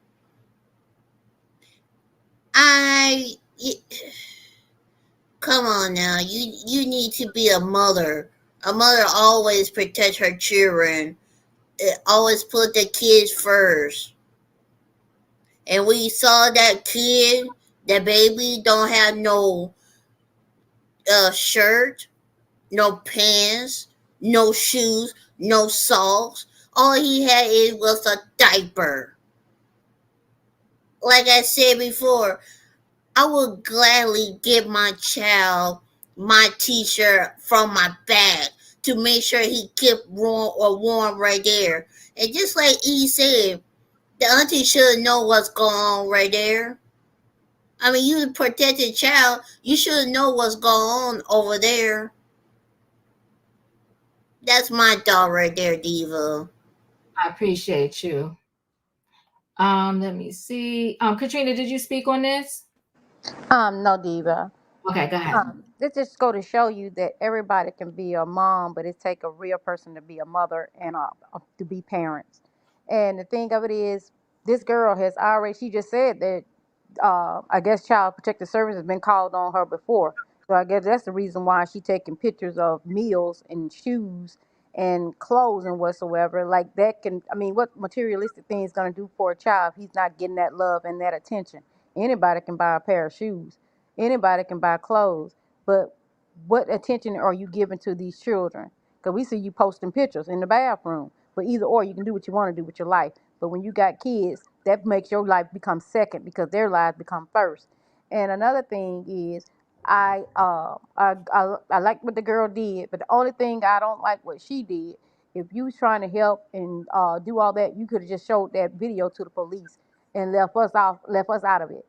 Come on now, you need to be a mother. A mother always protects her children. It always put the kids first. And we saw that kid, the baby don't have no shirt, no pants, no shoes, no socks. All he had was a diaper. Like I said before, I would gladly give my child my t-shirt from my bag to make sure he kept warm right there. And just like E said, the auntie should know what's going on right there. I mean, you protected child, you should know what's going on over there. That's my thought right there, Diva. I appreciate you. Let me see. Katrina, did you speak on this? No, Diva. Okay, go ahead. This just go to show you that everybody can be a mom, but it take a real person to be a mother and to be parents. And the thing of it is, this girl has already. She just said that. I guess Child Protective Service has been called on her before, so I guess that's the reason why she taking pictures of meals and shoes and clothes and whatsoever. Like that can. I mean, what materialistic thing is gonna do for a child if he's not getting that love and that attention? Anybody can buy a pair of shoes. Anybody can buy clothes, but what attention are you giving to these children? Because we see you posting pictures in the bathroom. But either or, you can do what you want to do with your life. But when you got kids, that makes your life become second because their lives become first. And another thing is, I like what the girl did, but the only thing I don't like what she did. If you was trying to help and do all that, you could have just showed that video to the police and left us out of it.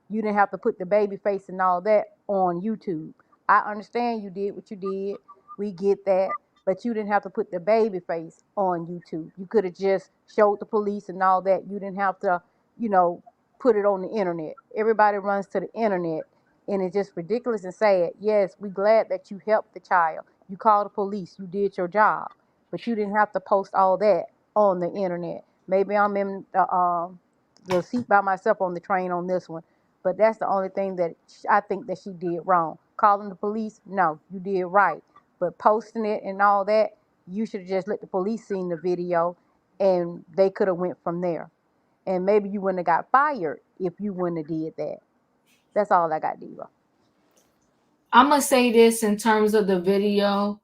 You didn't have to put the baby face and all that on YouTube. I understand you did what you did. We get that. But you didn't have to put the baby face on YouTube. You could have just showed the police and all that. You didn't have to, you know, put it on the internet. Everybody runs to the internet, and it's just ridiculous and sad. Yes, we glad that you helped the child. You called the police. You did your job. But you didn't have to post all that on the internet. Maybe I'm in the seat by myself on the train on this one. But that's the only thing that I think that she did wrong. Calling the police, no, you did right. But posting it and all that, you should have just let the police see the video, and they could have went from there. And maybe you wouldn't have got fired if you wouldn't have did that. That's all I got, Diva. I'm gonna say this in terms of the video.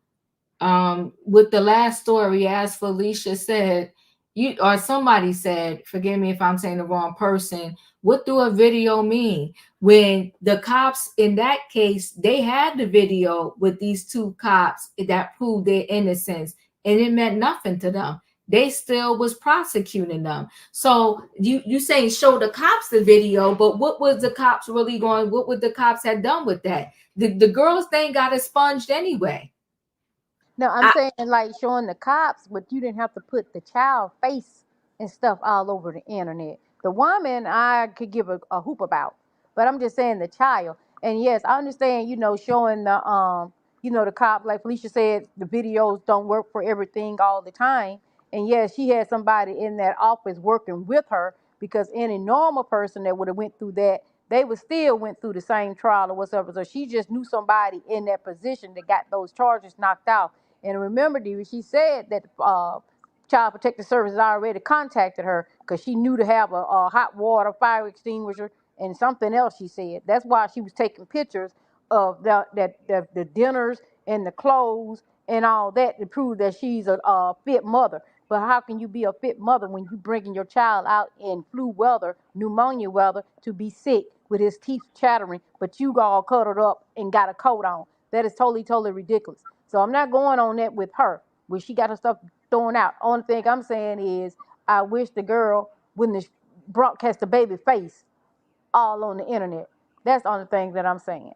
With the last story, as Felicia said, you or somebody said, forgive me if I'm saying the wrong person, what do a video mean? When the cops in that case, they had the video with these two cops that proved their innocence, and it meant nothing to them. They still was prosecuting them. So you saying show the cops the video, but what was the cops really going? What would the cops have done with that? The girls thing got expunged anyway. No, I'm saying like showing the cops, but you didn't have to put the child face and stuff all over the internet. The woman I could give a hoop about, but I'm just saying the child. And yes, I understand, showing the cop, like Felicia said, the videos don't work for everything all the time. And yes, she had somebody in that office working with her because any normal person that would have went through that, they would still went through the same trial or whatever. So she just knew somebody in that position that got those charges knocked out. And remember, Dee, she said that Child Protective Services already contacted her because she knew to have a hot water fire extinguisher and something else. She said that's why she was taking pictures of the dinners and the clothes and all that to prove that she's a fit mother. But how can you be a fit mother when you bringing your child out in flu weather, pneumonia weather, to be sick with his teeth chattering, but you all cuddled up and got a coat on? That is totally, totally ridiculous. So I'm not going on that with her, where she got her stuff thrown out. Only thing I'm saying is I wish the girl wouldn't have broadcast the baby face all on the internet. That's the only thing that I'm saying.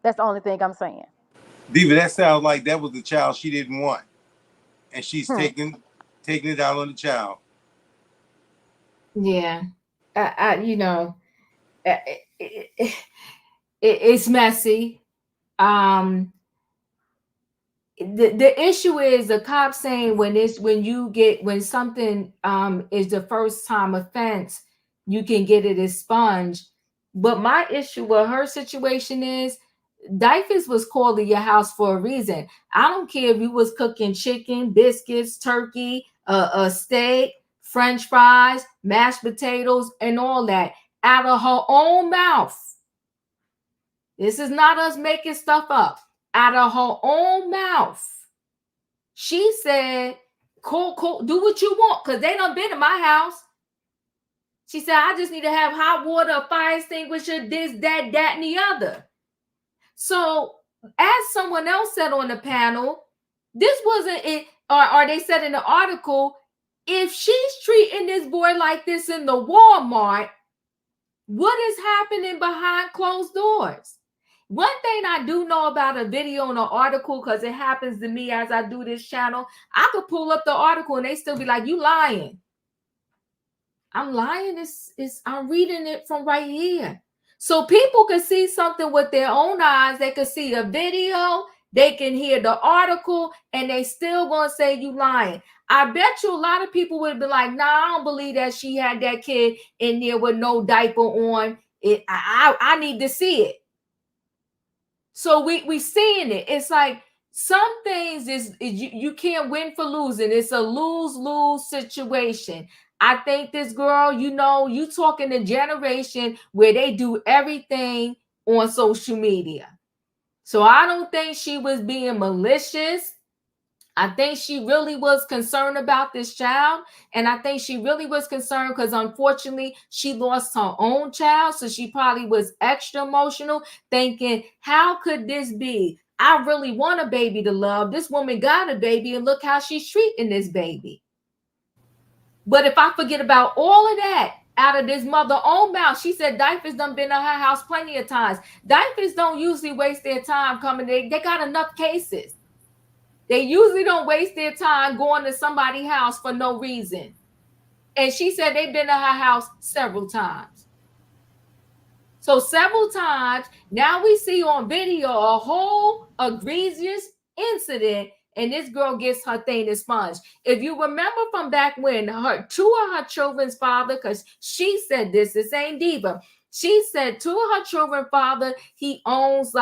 That's the only thing I'm saying. Diva, that sounds like that was the child she didn't want, and she's taking it out on the child. Yeah, it's messy. The issue is the cop saying when something is the first time offense, you can get it expunged. But my issue with her situation is DYFS was called to your house for a reason. I don't care if you was cooking chicken, biscuits, turkey, a steak, French fries, mashed potatoes, and all that out of her own mouth. This is not us making stuff up. Out of her own mouth, she said, cool, do what you want, because they done been in my house. She said, I just need to have hot water, a fire extinguisher, this, that, and the other. So, as someone else said on the panel, this wasn't it, or they said in the article, if she's treating this boy like this in the Walmart, what is happening behind closed doors? One thing I do know about a video and an article, because it happens to me as I do this channel, I could pull up the article and they still be like, you lying. I'm lying. I'm reading it from right here. So people can see something with their own eyes. They can see a video, they can hear the article, and they still gonna say you lying. I bet you a lot of people would be like, nah, I don't believe that she had that kid in there with no diaper on. I need to see it. So we seeing it. It's like some things you can't win for losing. It's a lose-lose situation. I think this girl, you talking a generation where they do everything on social media. So I don't think she was being malicious. I think she really was concerned about this child. And I think she really was concerned because unfortunately she lost her own child. So she probably was extra emotional, thinking, how could this be? I really want a baby to love. This woman got a baby and look how she's treating this baby. But if I forget about all of that, out of this mother own mouth, she said DYFS done been at her house plenty of times. DYFS don't usually waste their time coming. They got enough cases. They usually don't waste their time going to somebody's house for no reason. And she said they've been at her house several times. So several times, now we see on video a whole egregious incident, and this girl gets her thing expunged. If you remember from back when two of her children's father, because she said this ain't Diva. She said to her children's father, he owns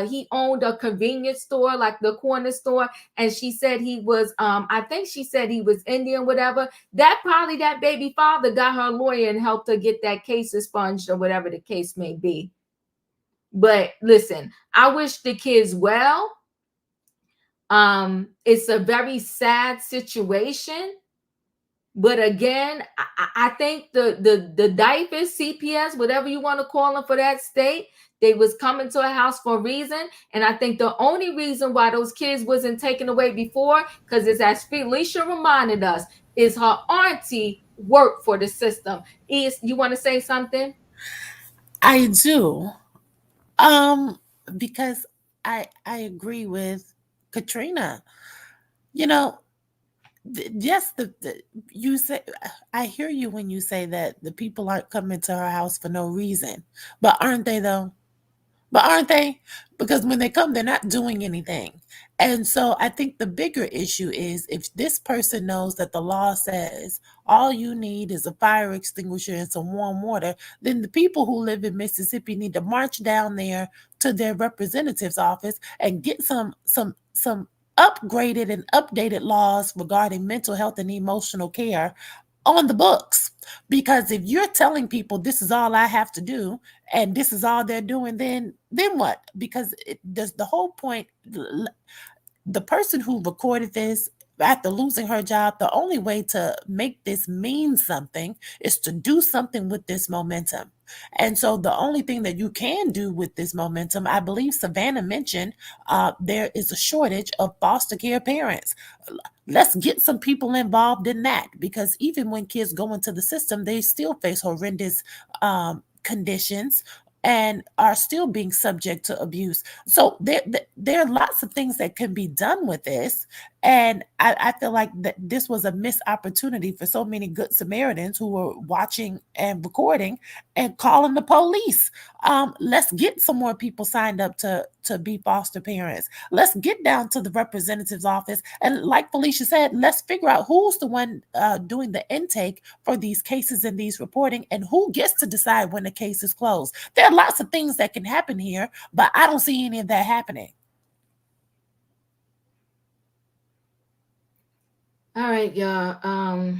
he owned a convenience store, like the corner store. And she said he was, I think she said he was Indian, whatever. That baby father got her a lawyer and helped her get that case expunged or whatever the case may be. But listen, I wish the kids well. It's a very sad situation. But again, I think the DYFS, CPS, whatever you want to call them for that state, they was coming to a house for a reason. And I think the only reason why those kids wasn't taken away before, because it's as Felicia reminded us, is her auntie worked for the system. You want to say something? I do. Because I agree with Katrina. Yes, you say, I hear you when you say that the people aren't coming to her house for no reason, but aren't they though? But aren't they? Because when they come, they're not doing anything. And so I think the bigger issue is if this person knows that the law says all you need is a fire extinguisher and some warm water, then the people who live in Mississippi need to march down there to their representative's office and get some upgraded and updated laws regarding mental health and emotional care on the books. Because if you're telling people this is all I have to do and this is all they're doing, then what? Because there's the whole point. The person who recorded this after losing her job, the only way to make this mean something is to do something with this momentum. And so the only thing that you can do with this momentum, I believe Savannah mentioned, there is a shortage of foster care parents. Let's get some people involved in that, because even when kids go into the system, they still face horrendous conditions and are still being subject to abuse. So there are lots of things that can be done with this. And I feel like that this was a missed opportunity for so many good Samaritans who were watching and recording and calling the police. Let's get some more people signed up to be foster parents. Let's get down to the representative's office. And like Felicia said, let's figure out who's the one doing the intake for these cases and these reporting, and who gets to decide when the case is closed. There are lots of things that can happen here, but I don't see any of that happening. All right, y'all.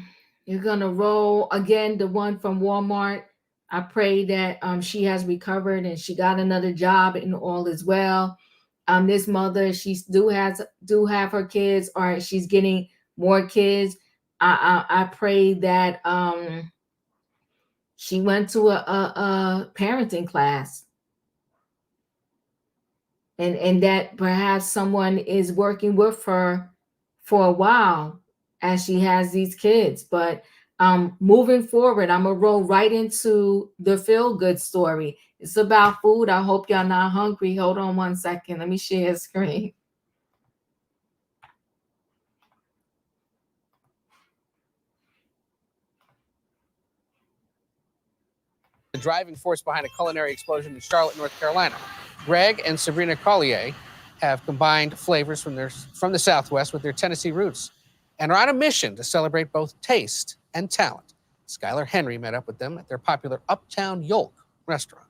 You're gonna roll again the one from Walmart. I pray that she has recovered and she got another job and all is well. This mother, she do have her kids, or she's getting more kids. I pray that she went to a parenting class, and that perhaps someone is working with her for a while as she has these kids. But moving forward, I'm gonna roll right into the feel-good story. It's about food. I hope y'all not hungry. Hold on one second. Let me share a screen. The driving force behind a culinary explosion in Charlotte, North Carolina. Greg and Sabrina Collier have combined flavors from the Southwest with their Tennessee roots and are on a mission to celebrate both taste and talent. Skylar Henry met up with them at their popular Uptown Yolk restaurant.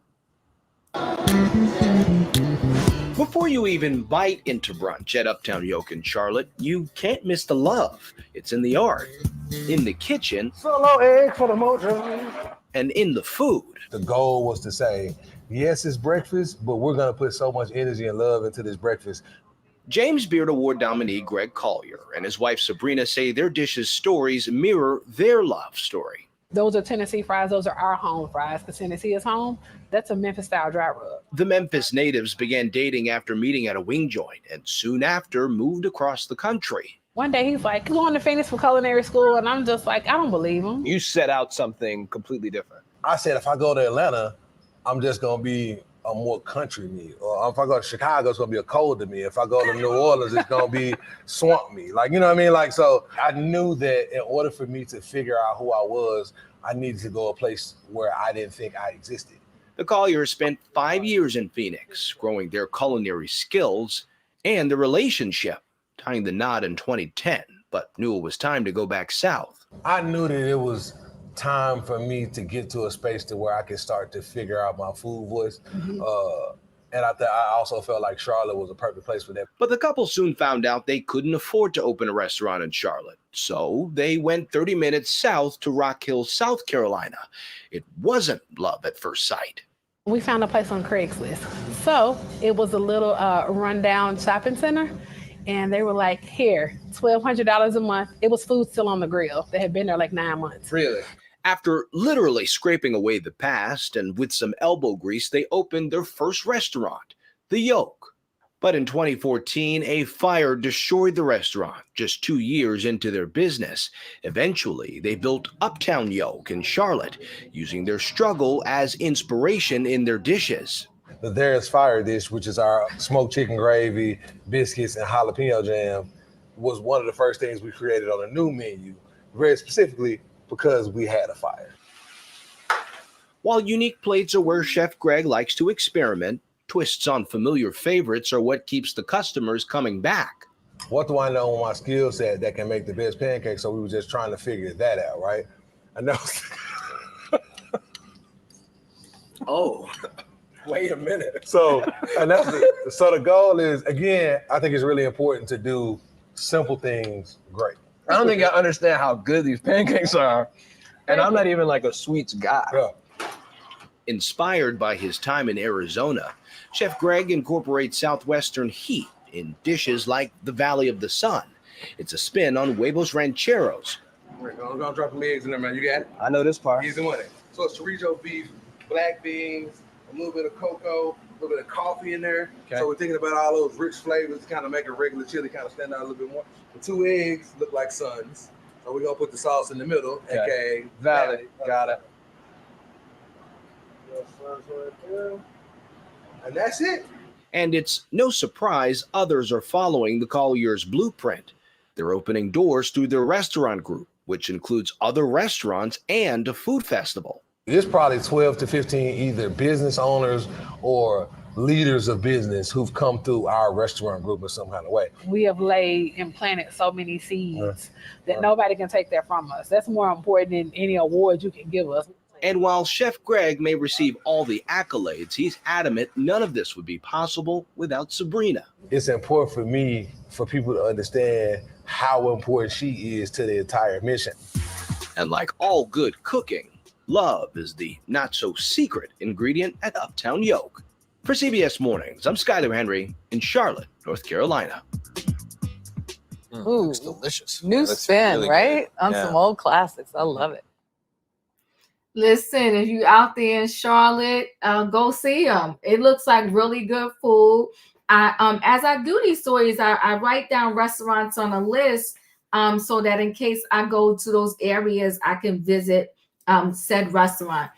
Before you even bite into brunch at Uptown Yolk in Charlotte, you can't miss the love. It's in the art, in the kitchen, solo egg for the mojo, and in the food. The goal was to say, yes, it's breakfast, but we're going to put so much energy and love into this breakfast. James Beard Award nominee Greg Collier and his wife Sabrina say their dishes' stories mirror their love story. Those are Tennessee fries. Those are our home fries, because Tennessee is home. That's a Memphis-style dry rub. The Memphis natives began dating after meeting at a wing joint and soon after moved across the country. One day he's like, going to Phoenix for culinary school, and I'm just like, I don't believe him. You set out something completely different. I said, if I go to Atlanta, I'm just going to be a more country me. Or if I go to Chicago, it's going to be a colder me. If I go to New Orleans, it's going to be swamp me. Like, you know what I mean? Like, so I knew that in order for me to figure out who I was, I needed to go a place where I didn't think I existed. The Colliers spent 5 years in Phoenix, growing their culinary skills and the relationship, tying the knot in 2010, but knew it was time to go back south. I knew that it was time for me to get to a space to where I could start to figure out my food voice. And I also felt like Charlotte was a perfect place for that. But the couple soon found out they couldn't afford to open a restaurant in Charlotte. So they went 30 minutes south to Rock Hill, South Carolina. It wasn't love at first sight. We found a place on Craigslist. So it was a little rundown shopping center. And they were like, here, $1,200 a month. It was food still on the grill. They had been there like 9 months. Really? After literally scraping away the past and with some elbow grease, they opened their first restaurant, The Yolk. But in 2014, a fire destroyed the restaurant just 2 years into their business. Eventually, they built Uptown Yolk in Charlotte, using their struggle as inspiration in their dishes. The There's Fire dish, which is our smoked chicken gravy, biscuits, and jalapeno jam, was one of the first things we created on a new menu, very specifically because we had a fire. While unique plates are where Chef Greg likes to experiment, twists on familiar favorites are what keeps the customers coming back. What do I know on my skill set that can make the best pancakes? So we were just trying to figure that out, right? I know. Oh. Wait a minute. So, and that's so the goal is, again, I think it's really important to do simple things great. I don't think I understand how good these pancakes are. And I'm not even like a sweets guy. Yeah. Inspired by his time in Arizona, Chef Greg incorporates Southwestern heat in dishes like the Valley of the Sun. It's a spin on huevos rancheros. We're gonna drop some eggs in there, man. You got it? I know this part. Easy money. So it's chorizo beef, black beans, a little bit of cocoa, a little bit of coffee in there. Okay. So we're thinking about all those rich flavors to kind of make a regular chili kind of stand out a little bit more. The 2 eggs look like suns. So we're gonna put the sauce in the middle, Okay. aka Valley. Got it. And that's it. And it's no surprise others are following the Collier's blueprint. They're opening doors through their restaurant group, which includes other restaurants and a food festival. There's probably 12 to 15 either business owners or leaders of business who've come through our restaurant group in some kind of way. We have laid and planted so many seeds that nobody can take that from us. That's more important than any award you can give us. And while Chef Greg may receive all the accolades, he's adamant none of this would be possible without Sabrina. It's important for me, for people to understand how important she is to the entire mission. And like all good cooking, love is the not-so-secret ingredient at Uptown Yoke. For CBS Mornings, I'm Skyler Henry in Charlotte, North Carolina. Ooh, Looks delicious. new Looks spin, really right? good. On some old classics. I love it. Listen, if you out there in Charlotte, go see them. It looks like really good food. As I do these stories, I write down restaurants on a list so that in case I go to those areas, I can visit said restaurant.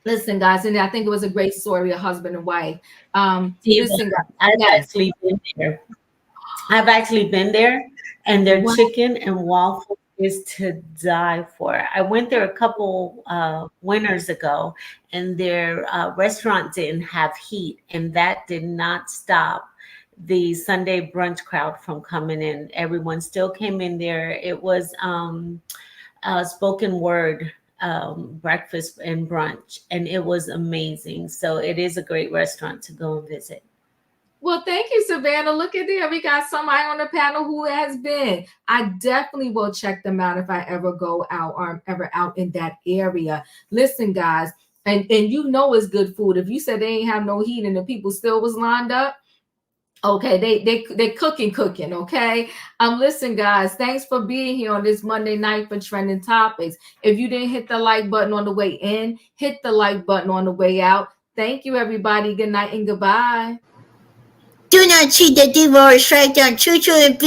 Listen, guys, and I think it was a great story, a husband and wife. Listen, guys, I've actually been there. And their chicken and waffle is to die for. I went there a couple winters ago, and their restaurant didn't have heat, and that did not stop the Sunday brunch crowd from coming in. Everyone still came in there. It was spoken word breakfast and brunch, and it was amazing. So it is a great restaurant to go and visit. well, thank you, Savannah. Look at there. We got somebody on the panel who has been. I definitely will check them out if I ever go out or I'm ever out in that area. Listen, guys, and you know it's good food. If you said they ain't have no heat and the people still was lined up, okay, they cooking, okay? Listen, guys, thanks for being here on this Monday night for Trending Topics. If you didn't hit the like button on the way in, hit the like button on the way out. Thank you, everybody. Good night and goodbye. Do not cheat the diva or strike down. Choo choo and